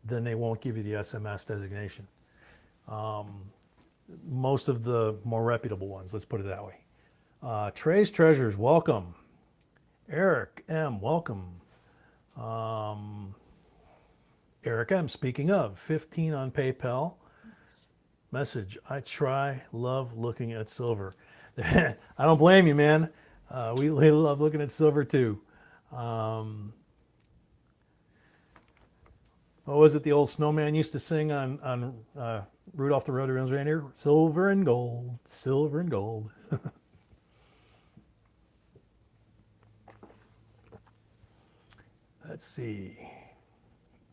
then they won't give you the SMS designation. Most of the more reputable ones, let's put it that way. Trey's Treasures, welcome. Eric M, welcome. Eric M, speaking of, 15 on PayPal. Message, I love looking at silver. I don't blame you, man. We love looking at silver too. What was it the old snowman used to sing on Rudolph the Red-Nosed Reindeer? Silver and gold, silver and gold. Let's see.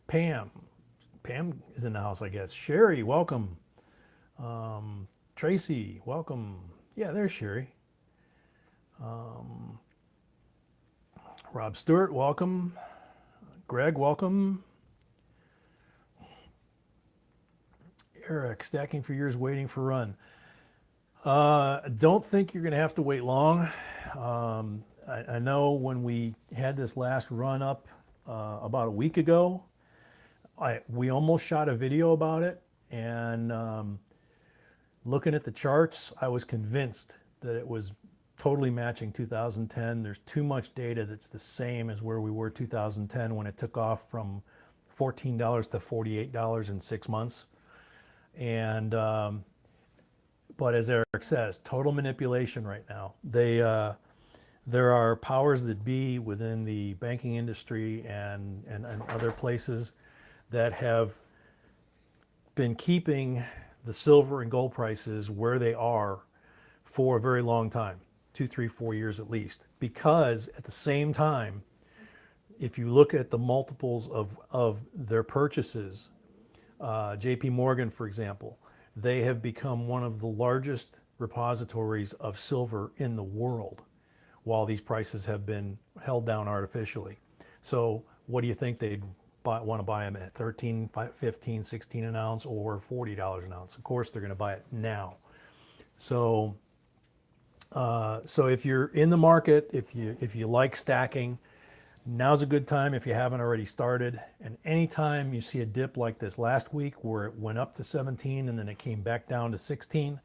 Pam is in the house, I guess. Sherry, welcome. Tracy, welcome. Yeah, there's Sherry. Rob Stewart, welcome. Greg, welcome. Eric, stacking for years, waiting for run. Don't think you're going to have to wait long. I know when we had this last run up about a week ago, we almost shot a video about it, and looking at the charts, I was convinced that it was totally matching 2010. There's too much data that's the same as where we were 2010 when it took off from $14 to $48 in 6 months. And but as Eric says, total manipulation right now. There are powers that be within the banking industry and other places that have been keeping the silver and gold prices where they are for a very long time, 2, 3, 4 years at least. Because at the same time, if you look at the multiples of their purchases, JP Morgan, for example, they have become one of the largest repositories of silver in the world while these prices have been held down artificially. So what do you think they'd want to buy them at? 13, 15, 16 an ounce or $40 an ounce? Of course, they're going to buy it now. So if you're in the market, if you like stacking, now's a good time if you haven't already started. And anytime you see a dip like this last week where it went up to 17 and then it came back down to 16,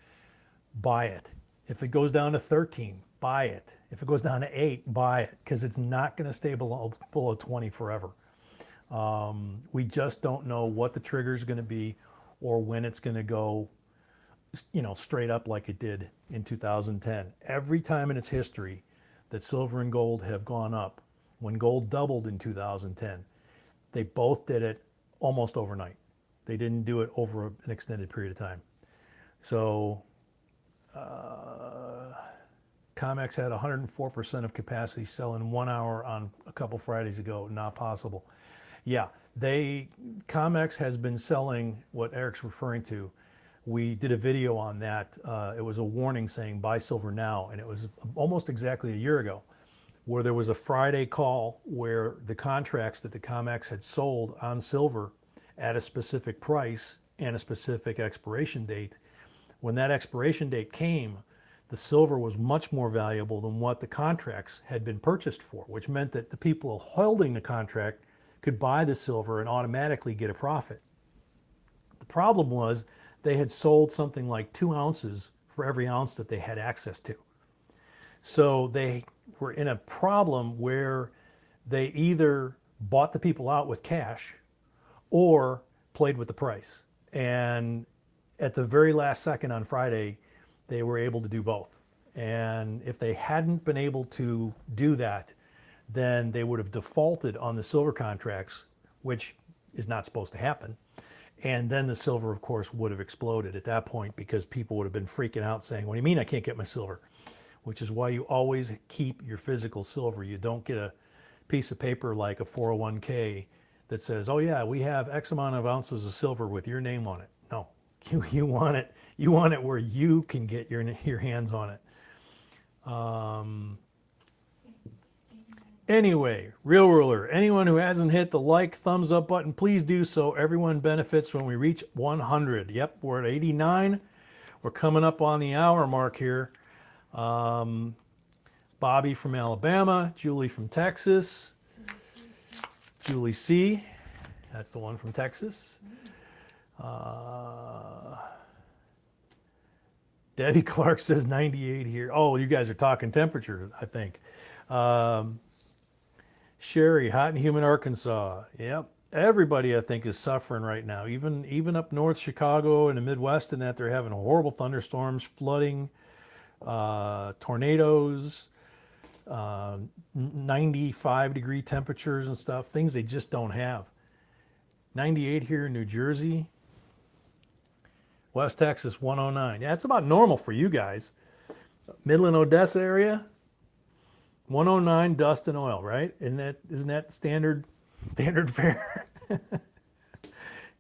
buy it. If it goes down to 13, buy it. If it goes down to 8, buy it, because it's not going to stay below 20 forever. We just don't know what the trigger is going to be or when it's going to go, straight up like it did in 2010. Every time in its history that silver and gold have gone up, when gold doubled in 2010, they both did it almost overnight. They didn't do it over an extended period of time. So COMEX had 104% of capacity sell in 1 hour on a couple Fridays ago. Not possible. Yeah, COMEX has been selling what Eric's referring to. We did a video on that. It was a warning saying buy silver now, and it was almost exactly a year ago, where there was a Friday call where the contracts that the COMEX had sold on silver at a specific price and a specific expiration date. When that expiration date came, the silver was much more valuable than what the contracts had been purchased for, which meant that the people holding the contract could buy the silver and automatically get a profit. The problem was they had sold something like 2 ounces for every ounce that they had access to. So they were in a problem where they either bought the people out with cash or played with the price. And at the very last second on Friday, they were able to do both. And if they hadn't been able to do that, then they would have defaulted on the silver contracts, which is not supposed to happen. And then the silver, of course, would have exploded at that point because people would have been freaking out saying, what do you mean I can't get my silver? Which is why you always keep your physical silver. You don't get a piece of paper like a 401k that says, oh yeah, we have X amount of ounces of silver with your name on it. No, you want it where you can get your hands on it. Anyway, Real Ruler, anyone who hasn't hit the like, thumbs up button, please do so. Everyone benefits when we reach 100. Yep, we're at 89. We're coming up on the hour mark here. Bobby from Alabama, Julie from Texas, Julie C, that's the one from Texas. Debbie Clark says 98 here. Oh, you guys are talking temperature, I think. Sherry, hot and humid Arkansas. Yep. Everybody, I think, is suffering right now. Even up north Chicago and the Midwest, and that they're having horrible thunderstorms, flooding, tornadoes, 95-degree temperatures and stuff. Things they just don't have. 98 here in New Jersey. West Texas, 109. Yeah, it's about normal for you guys. Midland, Odessa area, 109, dust and oil, right? Isn't that standard fare?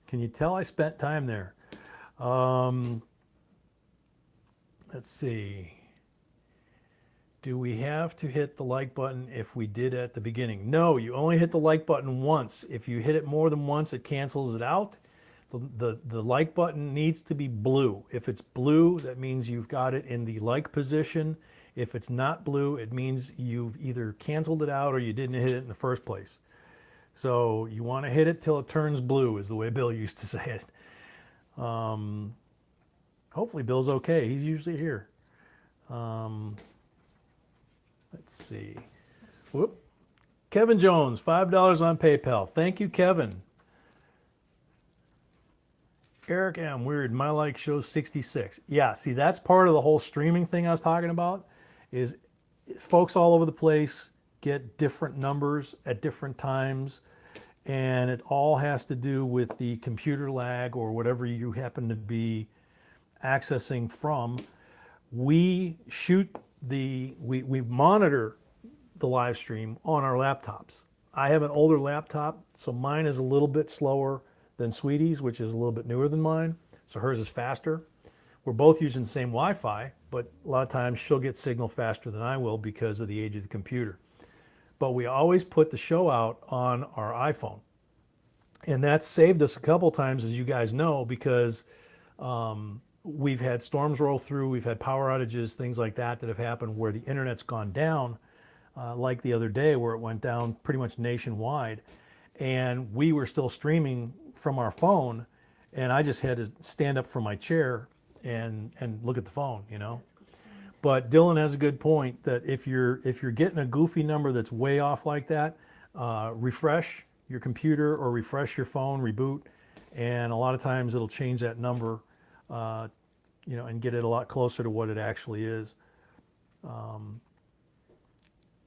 Can you tell I spent time there? Let's see. Do we have to hit the like button if we did at the beginning? No, you only hit the like button once. If you hit it more than once, it cancels it out. The like button needs to be blue. If it's blue, that means you've got it in the like position. If it's not blue, it means you've either canceled it out or you didn't hit it in the first place. So you want to hit it till it turns blue, is the way Bill used to say it. Hopefully Bill's okay. He's usually here. Let's see. Whoop. Kevin Jones, $5 on PayPal. Thank you, Kevin. Eric M. Weird. My like shows 66. Yeah, see, that's part of the whole streaming thing I was talking about, is folks all over the place get different numbers at different times, and it all has to do with the computer lag or whatever you happen to be accessing from. We monitor the live stream on our laptops. I have an older laptop, so mine is a little bit slower than Sweetie's, which is a little bit newer than mine. So hers is faster. We're both using the same Wi-Fi, but a lot of times she'll get signal faster than I will because of the age of the computer. But we always put the show out on our iPhone. And that's saved us a couple times, as you guys know, because we've had storms roll through, we've had power outages, things like that have happened where the internet's gone down, like the other day where it went down pretty much nationwide. And we were still streaming from our phone, and I just had to stand up from my chair and look at the phone, you know. But Dylan has a good point that if you're getting a goofy number that's way off like that, refresh your computer or refresh your phone, reboot, and a lot of times it'll change that number, you know, and get it a lot closer to what it actually is.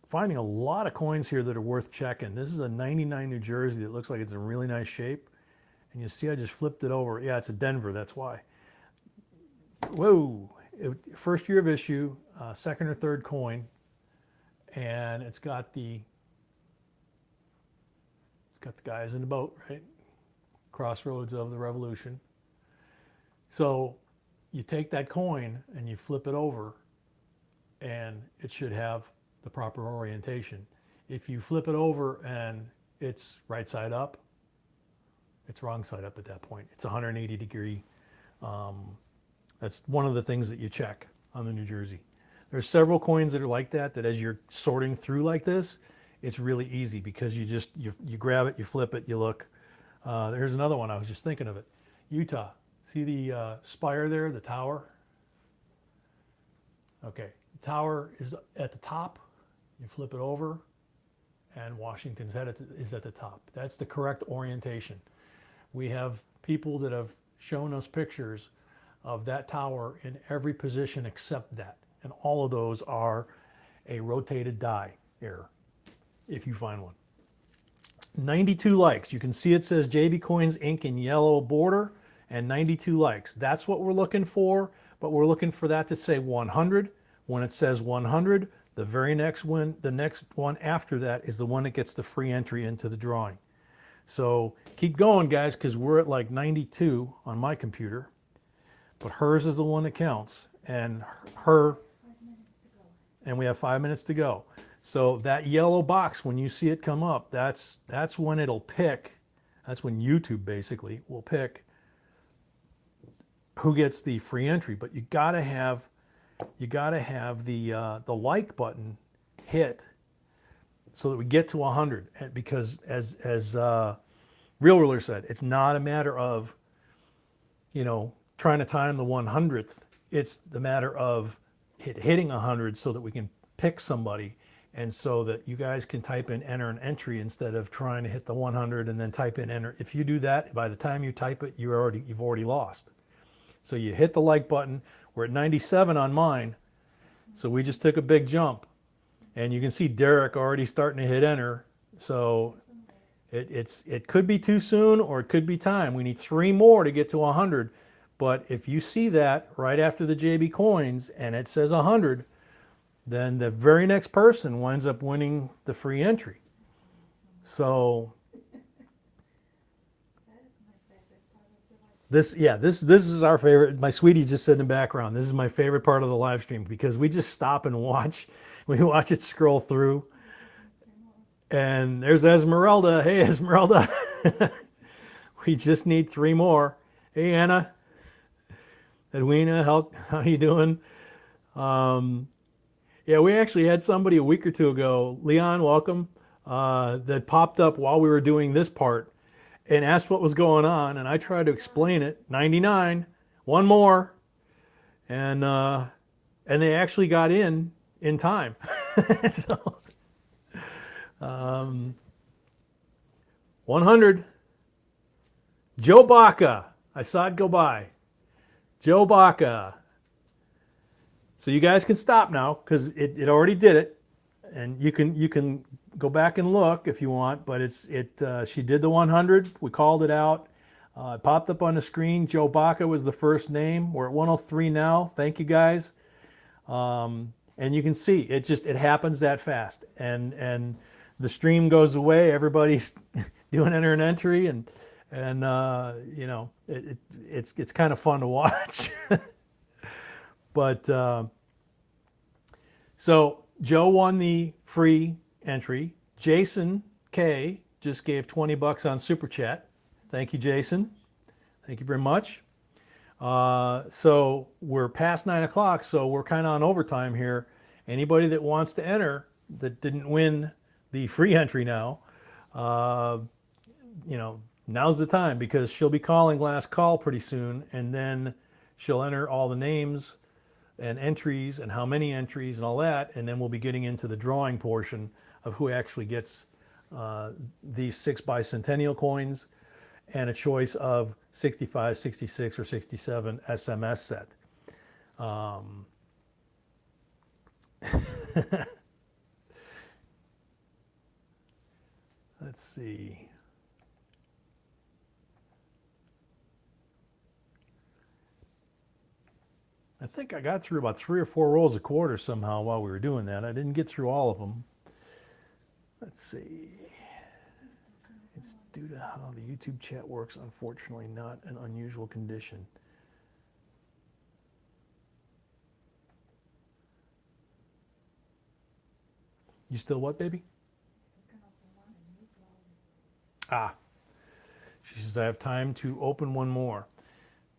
Finding a lot of coins here that are worth checking. This is a 99 New Jersey that looks like it's in really nice shape. And you see I just flipped it over. Yeah, it's a Denver, that's why. Whoa, first year of issue, second or third coin, and it's got the guys in the boat, right? Crossroads of the Revolution. So you take that coin and you flip it over, and it should have the proper orientation. If you flip it over and it's right side up, it's wrong side up at that point. It's 180 degree. That's one of the things that you check on the New Jersey. There's several coins that are like that, that as you're sorting through like this, it's really easy because you grab it, you flip it, you look. There's another one, I was just thinking of it. Utah, see the spire there, the tower? Okay, the tower is at the top, you flip it over, and Washington's head is at the top. That's the correct orientation. We have people that have shown us pictures of that tower in every position except that. And all of those are a rotated die error, if you find one. 92 likes. You can see it says JBCOINSINC in yellow border and 92 likes. That's what we're looking for, but we're looking for that to say 100. When it says 100, the very next one, the next one after that is the one that gets the free entry into the drawing. So keep going, guys, because we're at like 92 on my computer. But hers is the one that counts, and and we have 5 minutes to go. So that yellow box, when you see it come up, that's when it'll pick. That's when YouTube basically will pick who gets the free entry. But you gotta have the like button hit so that we get to 100. Because as Real Ruler said, it's not a matter of, you know, trying to time the 100th. It's the matter of hitting 100 so that we can pick somebody, and so that you guys can type in enter an entry instead of trying to hit the 100 and then type in enter. If you do that, by the time you type it, you've already lost. So you hit the like button. We're at 97 on mine, so we just took a big jump, and you can see Derek already starting to hit enter. So it could be too soon, or it could be time. We need 3 more to get to 100. But if you see that right after the JB coins and it says 100, then the very next person winds up winning the free entry. So this is our favorite. My sweetie just said in the background, this is my favorite part of the live stream, because we just stop and watch. We watch it scroll through. And there's Esmeralda. Hey, Esmeralda. We just need 3 more. Hey, Anna. Edwina, how you doing? Yeah, we actually had somebody a week or 2 ago, Leon, welcome, that popped up while we were doing this part and asked what was going on, and I tried to explain it. 99, 1 more, and they actually got in time. So, 100. Joe Baca, I saw it go by. Joe Baca. So you guys can stop now, because it already did it, and you can go back and look if you want. But she did the 100. We called it out. It popped up on the screen. Joe Baca was the first name. We're at 103 now. Thank you, guys. And you can see it happens that fast, and the stream goes away. Everybody's doing enter an entry, and you know, it's kind of fun to watch. But so Joe won the free entry. Jason K just gave $20 on Super Chat. Thank you, Jason. Thank you very much. So we're past 9 o'clock, so we're kind of on overtime here. Anybody that wants to enter that didn't win the free entry now, you know, now's the time, because she'll be calling last call pretty soon, and then she'll enter all the names and entries and how many entries and all that, and then we'll be getting into the drawing portion of who actually gets these 6 Bicentennial coins and a choice of 65, 66, or 67 SMS set. Let's see. I think I got through about 3 or 4 rolls of quarters somehow while we were doing that. I didn't get through all of them. Let's see. It's due to how the YouTube chat works, unfortunately not an unusual condition. You still what, baby? Ah. She says, I have time to open one more.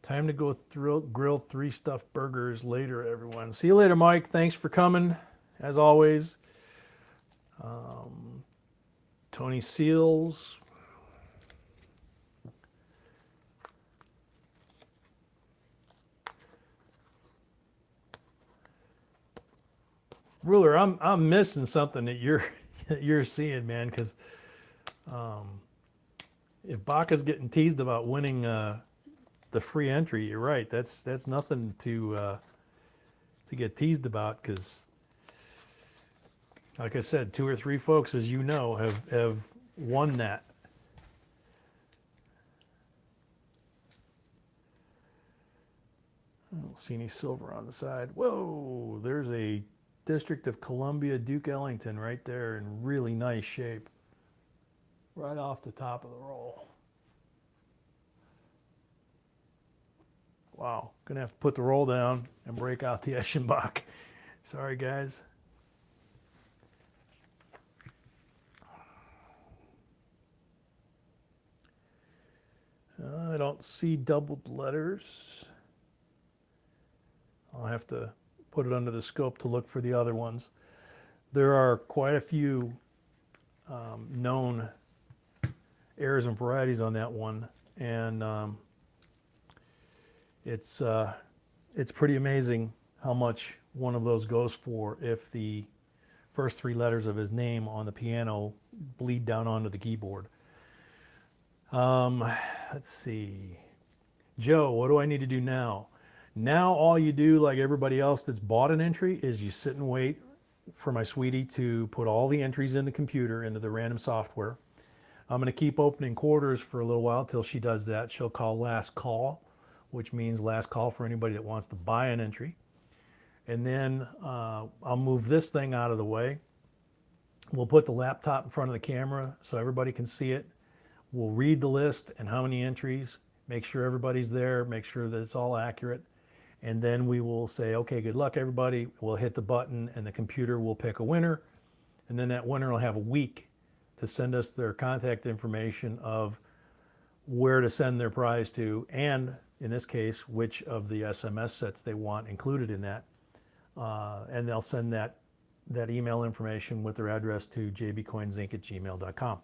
Time to go grill 3 stuffed burgers later, everyone. See you later, Mike. Thanks for coming, as always. Tony Seals. Ruler, I'm missing something that you're seeing, man, because if Baca's getting teased about winning the free entry, you're right. That's nothing to get teased about, because, like I said, 2 or 3 folks, as you know, have won that. I don't see any silver on the side. Whoa, there's a District of Columbia Duke Ellington right there in really nice shape. Right off the top of the roll. Wow, gonna have to put the roll down and break out the Eschenbach. Sorry, guys. I don't see doubled letters. I'll have to put it under the scope to look for the other ones. There are quite a few known errors and varieties on that one, and it's pretty amazing how much one of those goes for if the first 3 letters of his name on the piano bleed down onto the keyboard. Let's see. Joe, what do I need to do now? Now all you do, like everybody else that's bought an entry, is you sit and wait for my sweetie to put all the entries in the computer, into the random software. I'm going to keep opening quarters for a little while till she does that. She'll call last call, which means last call for anybody that wants to buy an entry. And then I'll move this thing out of the way. We'll put the laptop in front of the camera so everybody can see it. We'll read the list and how many entries, make sure everybody's there, make sure that it's all accurate. And then we will say, okay, good luck, everybody. We'll hit the button and the computer will pick a winner. And then that winner will have a week to send us their contact information of where to send their prize to, and in this case, which of the SMS sets they want included in that. And they'll send that email information with their address to jbcoinsinc@gmail.com.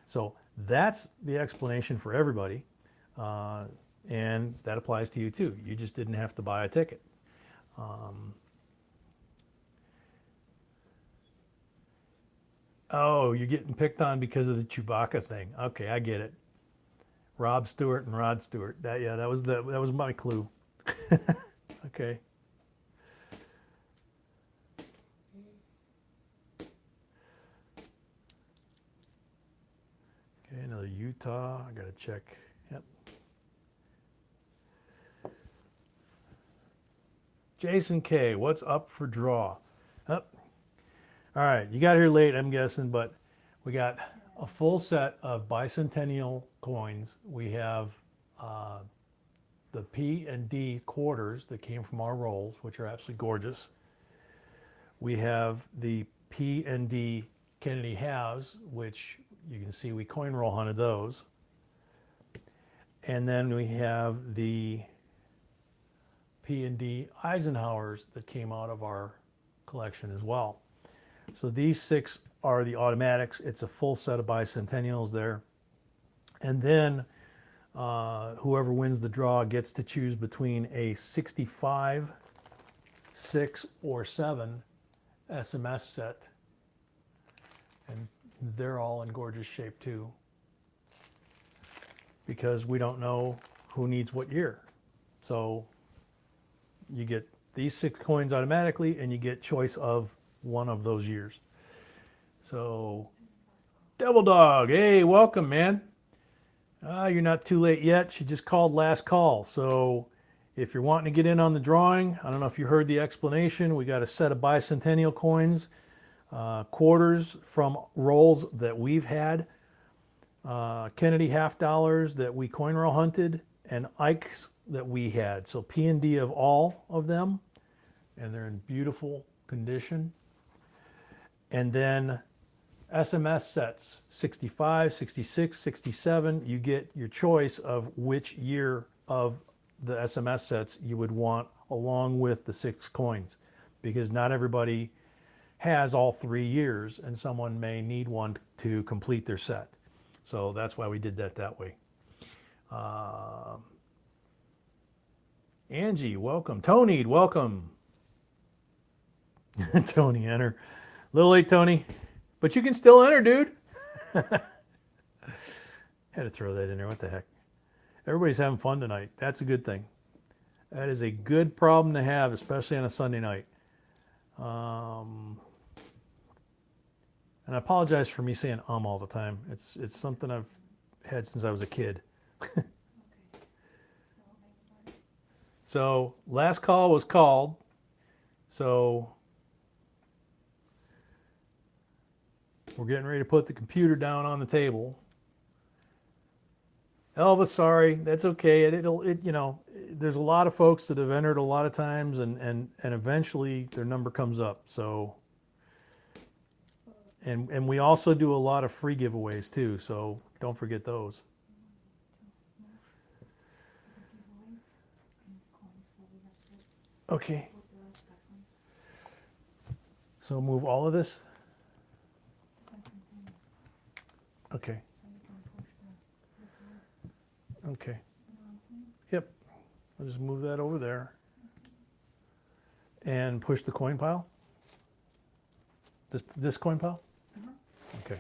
So that's the explanation for everybody. And that applies to you too. You just didn't have to buy a ticket. Oh, you're getting picked on because of the Chewbacca thing. Okay, I get it. Rob Stewart and Rod Stewart. That was my clue. Okay. Okay, another Utah. I gotta check. Yep. Jason K, what's up for draw? Oh. All right, you got here late, I'm guessing, but we got a full set of Bicentennial coins. We have the P and D quarters that came from our rolls, which are absolutely gorgeous. We have the P and D Kennedy halves, which you can see we coin roll hunted those. And then we have the P and D Eisenhowers that came out of our collection as well. So these 6 are the automatics. It's a full set of Bicentennials there. And then whoever wins the draw gets to choose between a 65, 6, or 7 SMS set. And they're all in gorgeous shape too, because we don't know who needs what year. So you get these 6 coins automatically, and you get choice of one of those years. So, Devil Dog, hey, welcome, man. You're not too late yet. She just called last call. So If you're wanting to get in on the drawing, I don't know if you heard the explanation. We got a set of Bicentennial coins, quarters from rolls that we've had, Kennedy half dollars that we coin roll hunted, and Ikes that we had. So P&D of all of them, and they're in beautiful condition. And then SMS sets, 65, 66, 67. You get your choice of which year of the SMS sets you would want along with the 6 coins, because not everybody has all 3 years and someone may need one to complete their set. So that's why we did that way. Angie, welcome. Tony, welcome. Tony, enter. A little late, Tony, but you can still enter, dude. Had to throw that in there. What the heck? Everybody's having fun tonight. That's a good thing. That is a good problem to have, especially on a Sunday night. And I apologize for me saying all the time. It's something I've had since I was a kid. So last call was called. So we're getting ready to put the computer down on the table. Elvis, sorry, that's okay. You know, there's a lot of folks that have entered a lot of times, and eventually their number comes up. So, and we also do a lot of free giveaways too. So don't forget those. Okay. So move all of this. Okay. Okay. Yep. I'll just move that over there. And push the coin pile. This coin pile? Okay.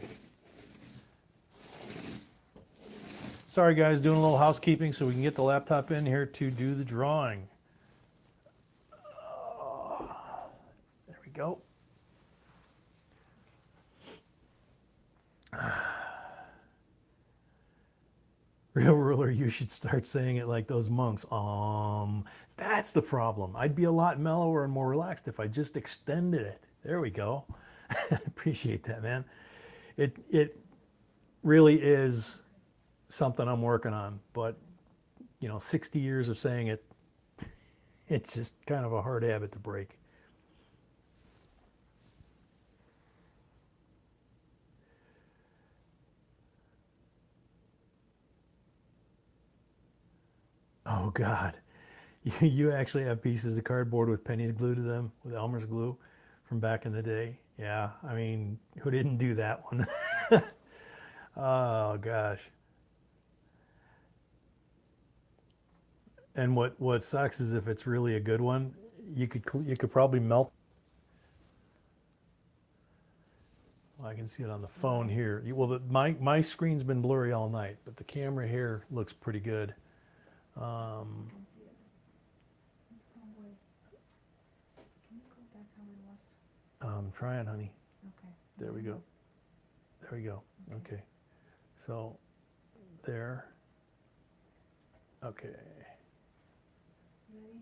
Sorry guys, doing a little housekeeping so we can get the laptop in here to do the drawing. There we go. Real ruler, you should start saying it like those monks. That's the problem. I'd be a lot mellower and more relaxed if I just extended it. There we go. Appreciate that, man. It really is something I'm working on, but you know, 60 years of saying it, it's just kind of a hard habit to break. Oh God, you actually have pieces of cardboard with pennies glued to them, with Elmer's glue from back in the day. Yeah, I mean, who didn't do that one? Oh gosh. And what sucks is if it's really a good one, you could probably melt. Well, I can see it on the phone here. Well, my screen's been blurry all night, but the camera here looks pretty good. I'm trying, honey. Okay. There we go. There we go. Okay. So, there. Okay. Ready?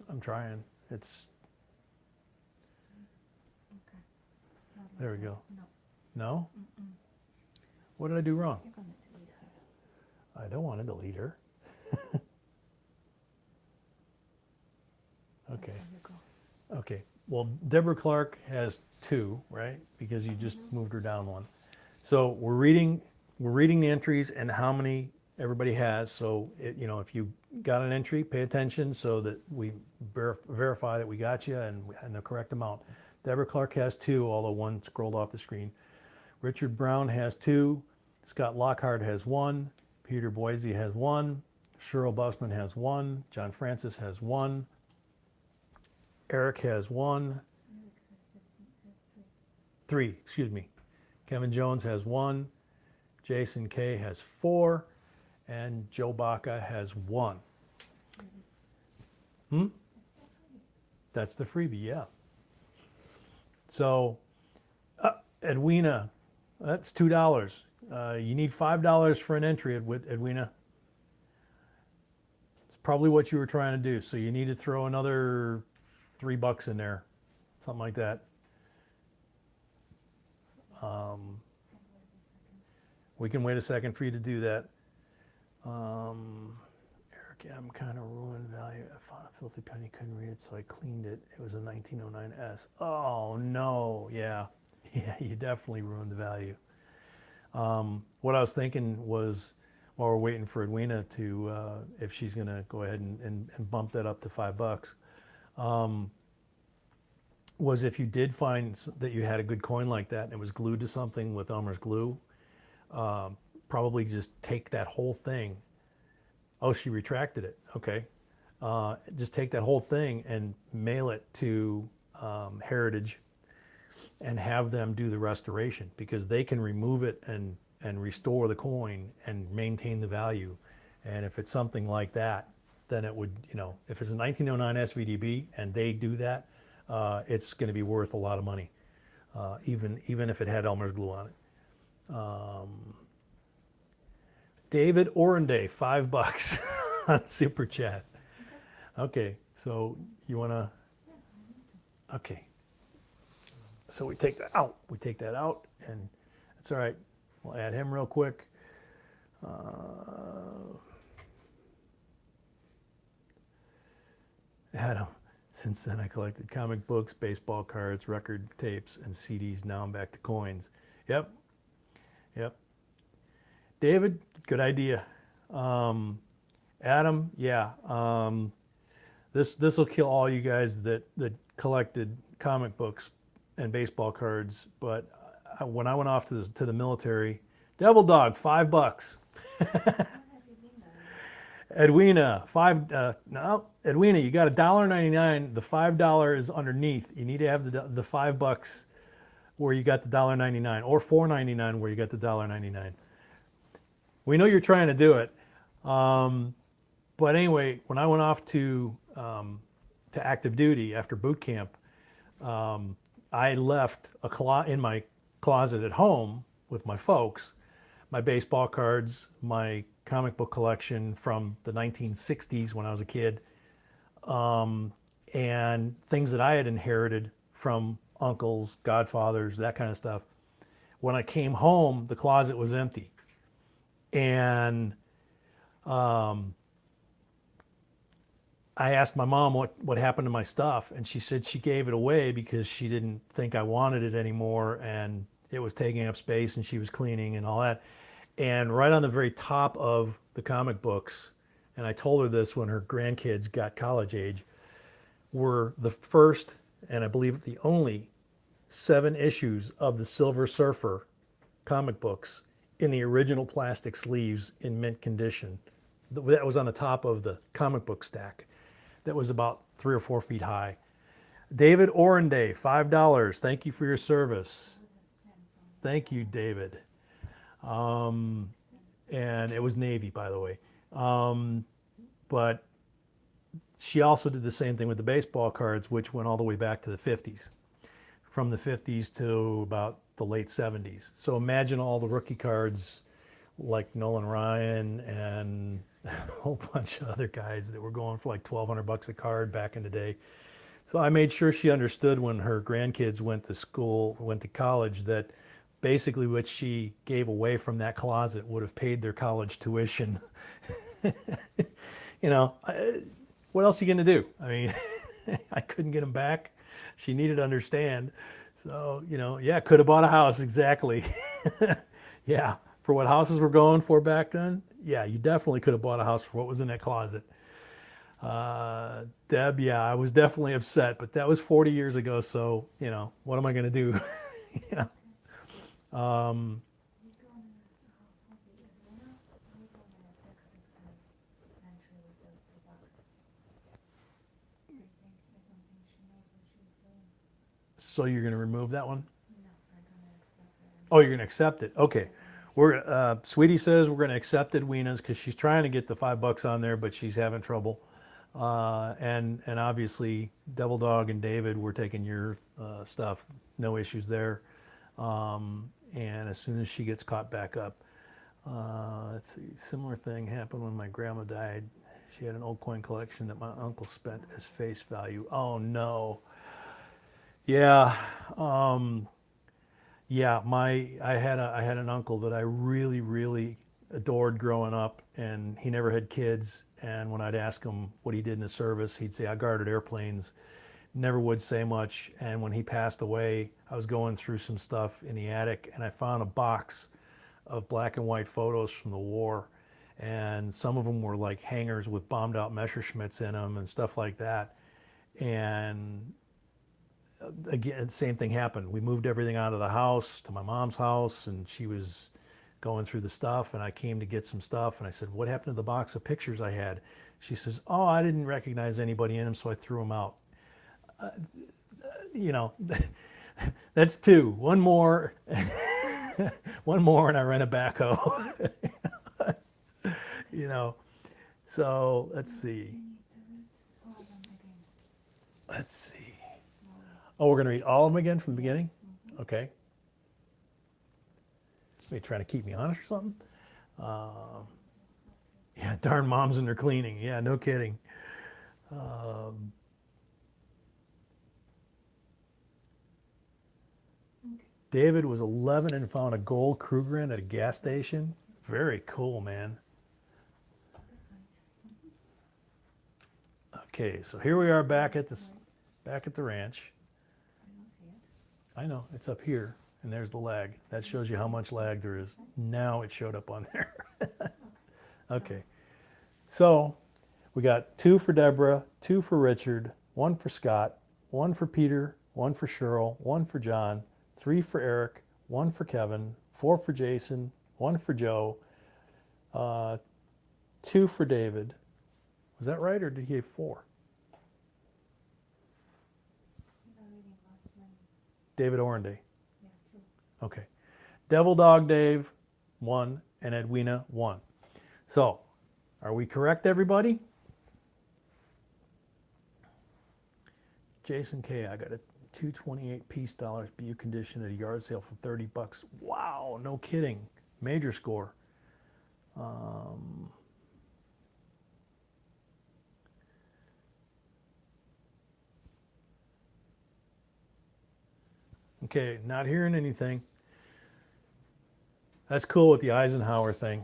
I'm trying. It's. Okay. There we go. No. No? Mm-mm. What did I do wrong? You're going to delete her. I don't want to delete her. Okay. There you go. Okay. Well, Deborah Clark has 2, right? Because you just moved her down 1. So we're reading the entries and how many everybody has. So you know, if you got an entry, pay attention so that we verify that we got you and the correct amount. Deborah Clark has 2, although 1 scrolled off the screen. Richard Brown has 2. Scott Lockhart has 1. Peter Boise has 1. Cheryl Busman has 1. John Francis has 1. Eric has 1. 3, excuse me. Kevin Jones has 1. Jason K has 4. And Joe Baca has 1. That's the freebie, yeah. So, Edwina, that's $2. You need $5 for an entry, Edwina. It's probably what you were trying to do. So you need to throw another $3 in there, something like that. We can wait a second for you to do that. Eric, yeah, I'm kind of ruined value. I found a filthy penny, couldn't read it, so I cleaned it. It was a 1909S. Oh no, yeah, yeah, you definitely ruined the value. What I was thinking was, while we're waiting for Edwina to, if she's going to go ahead and bump that up to $5, was if you did find that you had a good coin like that and it was glued to something with Elmer's glue, probably just take that whole thing. Oh, she retracted it. Okay. Just take that whole thing and mail it to Heritage and have them do the restoration, because they can remove it and restore the coin and maintain the value. And if it's something like that, then it would, you know, if it's a 1909 SVDB and they do that, it's going to be worth a lot of money, even if it had Elmer's glue on it. David Orenday, $5 on Super Chat. Okay, so you want to, okay. So we take that out. We take that out, and that's all right. We'll add him real quick. Adam, since then I collected comic books, baseball cards, record tapes, and CDs. Now I'm back to coins. Yep. Yep. David, good idea. Adam, yeah. This will kill all you guys that collected comic books and baseball cards. But when I went off to the military, Devil Dog, $5. Edwina, Edwina, you got $1.99. The $5 is underneath. You need to have the $5 where you got the $1.99, or $4.99 where you got the $1.99. We know you're trying to do it, but anyway, when I went off to active duty after boot camp, I left in my closet at home with my folks, my baseball cards, my comic book collection from the 1960s when I was a kid, and things that I had inherited from uncles, godfathers, that kind of stuff. When I came home, the closet was empty. And I asked my mom what happened to my stuff, and she said she gave it away because she didn't think I wanted it anymore, and it was taking up space, and she was cleaning and all that. And right on the very top of the comic books, and I told her this when her grandkids got college age, were the first, and I believe the only, 7 issues of the Silver Surfer comic books in the original plastic sleeves in mint condition. That was on the top of the comic book stack. That was about 3 or 4 feet high. David Orenday, $5. Thank you for your service. Thank you, David. And it was Navy, by the way. But she also did the same thing with the baseball cards, which went all the way back to the 50s. From the 50s to about the late 70s. So imagine all the rookie cards like Nolan Ryan and a whole bunch of other guys that were going for like $1,200 a card back in the day. So I made sure she understood when her grandkids went to college, that basically what she gave away from that closet would have paid their college tuition. You know, what else are you going to do? I mean, I couldn't get them back. She needed to understand. So, you know, yeah, could have bought a house, exactly. Yeah, for what houses were going for back then, yeah, you definitely could have bought a house for what was in that closet. Deb, yeah, I was definitely upset, but that was 40 years ago, so, you know, what am I going to do? You know? So you're going to remove that one? Oh, you're going to accept it. Okay. Sweetie says we're going to accept Edwina's because she's trying to get the $5 on there, but she's having trouble. And obviously, Devil Dog and David, we're taking your stuff. No issues there. And as soon as she gets caught back up, let's see. Similar thing happened when my grandma died. She had an old coin collection that my uncle spent as face value. Oh no. Yeah. Yeah, I had an uncle that I really, really adored growing up, and he never had kids. And when I'd ask him what he did in the service, he'd say, I guarded airplanes. Never would say much. And when he passed away, I was going through some stuff in the attic, and I found a box of black and white photos from the war. And some of them were like hangers with bombed out Messerschmitts in them and stuff like that. And again, same thing happened. We moved everything out of the house to my mom's house, and she was going through the stuff, and I came to get some stuff, and I said, what happened to the box of pictures I had? She says, oh, I didn't recognize anybody in them, so I threw them out. You know, that's two. One more, one more, and I rent a backhoe. You know, so let's see. Let's see. Oh, we're going to read all of them again from the beginning? Okay. Are you trying to keep me honest or something? Yeah, darn moms and their cleaning. Yeah, no kidding. David was 11 and found a gold Krugerrand at a gas station. Very cool, man. Okay, so here we are back at the ranch. I know, it's up here, and there's the lag. That shows you how much lag there is. Now it showed up on there. Okay, so we got 2 for Deborah, 2 for Richard, 1 for Scott, 1 for Peter, 1 for Cheryl, 1 for John, 3 for Eric, 1 for Kevin, 4 for Jason, 1 for Joe, 2 for David. Was that right, or did he have 4? David Orenday. Okay. Devil Dog Dave, 1, and Edwina, 1. So, are we correct, everybody? Jason K, I got a 228 piece dollars BU condition at a yard sale for $30. Wow, no kidding. Major score. Okay, not hearing anything. That's cool with the Eisenhower thing.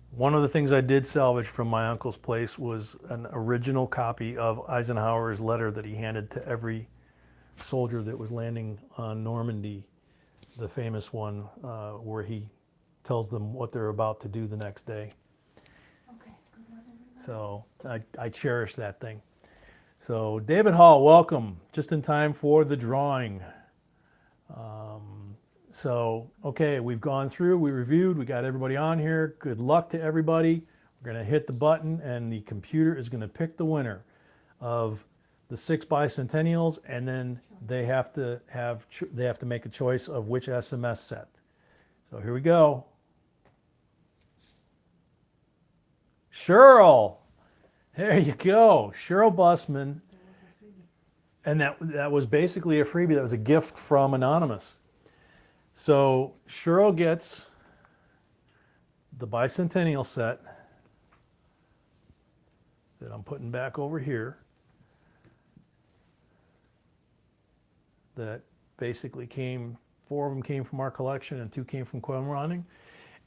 One of the things I did salvage from my uncle's place was an original copy of Eisenhower's letter that he handed to every soldier that was landing on Normandy, the famous one where he tells them what they're about to do the next day. Okay. So I cherish that thing. So David Hall, welcome. Just in time for the drawing. So, okay, we've gone through, we reviewed, we got everybody on here. Good luck to everybody. We're going to hit the button, and the computer is going to pick the winner of the 6 bicentennials, and then they have to make a choice of which SMS set. So here we go. Cheryl, there you go, Cheryl Busman, and that was basically a freebie. That was a gift from Anonymous. So Cheryl gets the Bicentennial set that I'm putting back over here that basically 4 of them came from our collection and 2 came from coin running.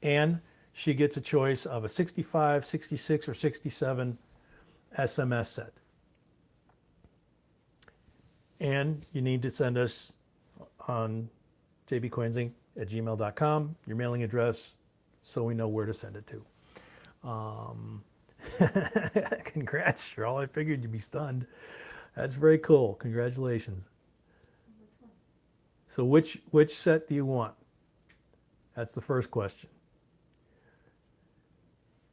And she gets a choice of a 65, 66, or 67 SMS set. And you need to send us on JBCOINSINC@gmail.com, your mailing address, so we know where to send it to. Congrats, Cheryl. I figured you'd be stunned. That's very cool. Congratulations. So which set do you want? That's the first question.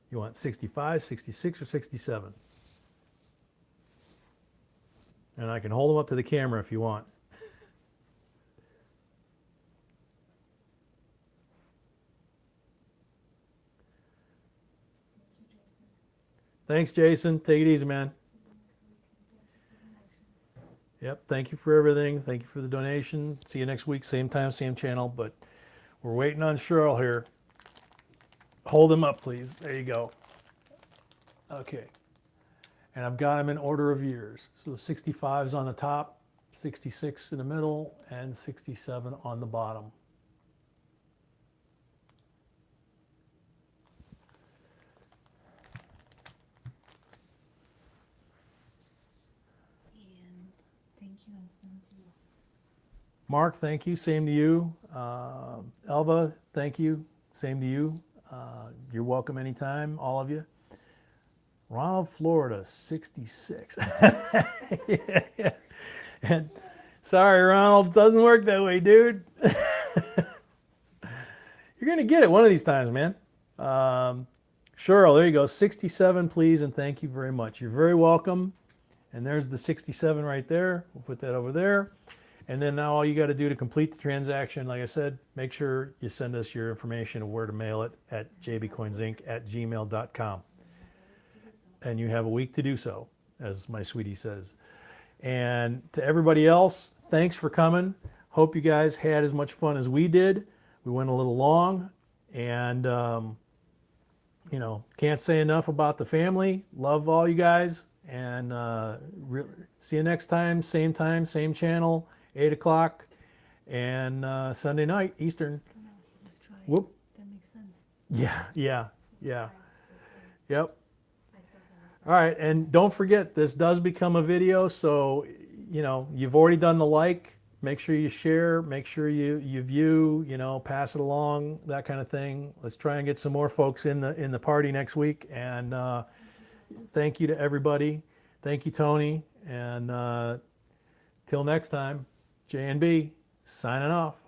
You want 65, 66, or 67? And I can hold them up to the camera if you want. Thanks, Jason. Take it easy, man. Yep, thank you for everything. Thank you for the donation. See you next week, same time, same channel. But we're waiting on Cheryl here. Hold him up, please. There you go. Okay. And I've got them in order of years. So the 65 is on the top, 66 in the middle, and 67 on the bottom. And thank you, and same to you. Mark, thank you. Same to you. Elva, thank you. Same to you. You're welcome anytime, all of you. Ronald, Florida, 66. Yeah. And sorry, Ronald, doesn't work that way, dude. You're going to get it one of these times, man. Cheryl, there you go. 67, please, and thank you very much. You're very welcome. And there's the 67 right there. We'll put that over there. And then now all you got to do to complete the transaction, like I said, make sure you send us your information of where to mail it at jbcoinsinc@gmail.com. And you have a week to do so, as my sweetie says. And to everybody else, thanks for coming. Hope you guys had as much fun as we did. We went a little long, and you know, can't say enough about the family. Love all you guys, and see you next time, same channel, 8 o'clock, and Sunday night, Eastern. Let's try it. Whoop. That makes sense. Yeah. Yep. All right, and don't forget, this does become a video, so, you know, you've already done the like. Make sure you share, make sure you view, you know, pass it along, that kind of thing. Let's try and get some more folks in the party next week. And thank you to everybody. Thank you, Tony. And till next time, J&B signing off.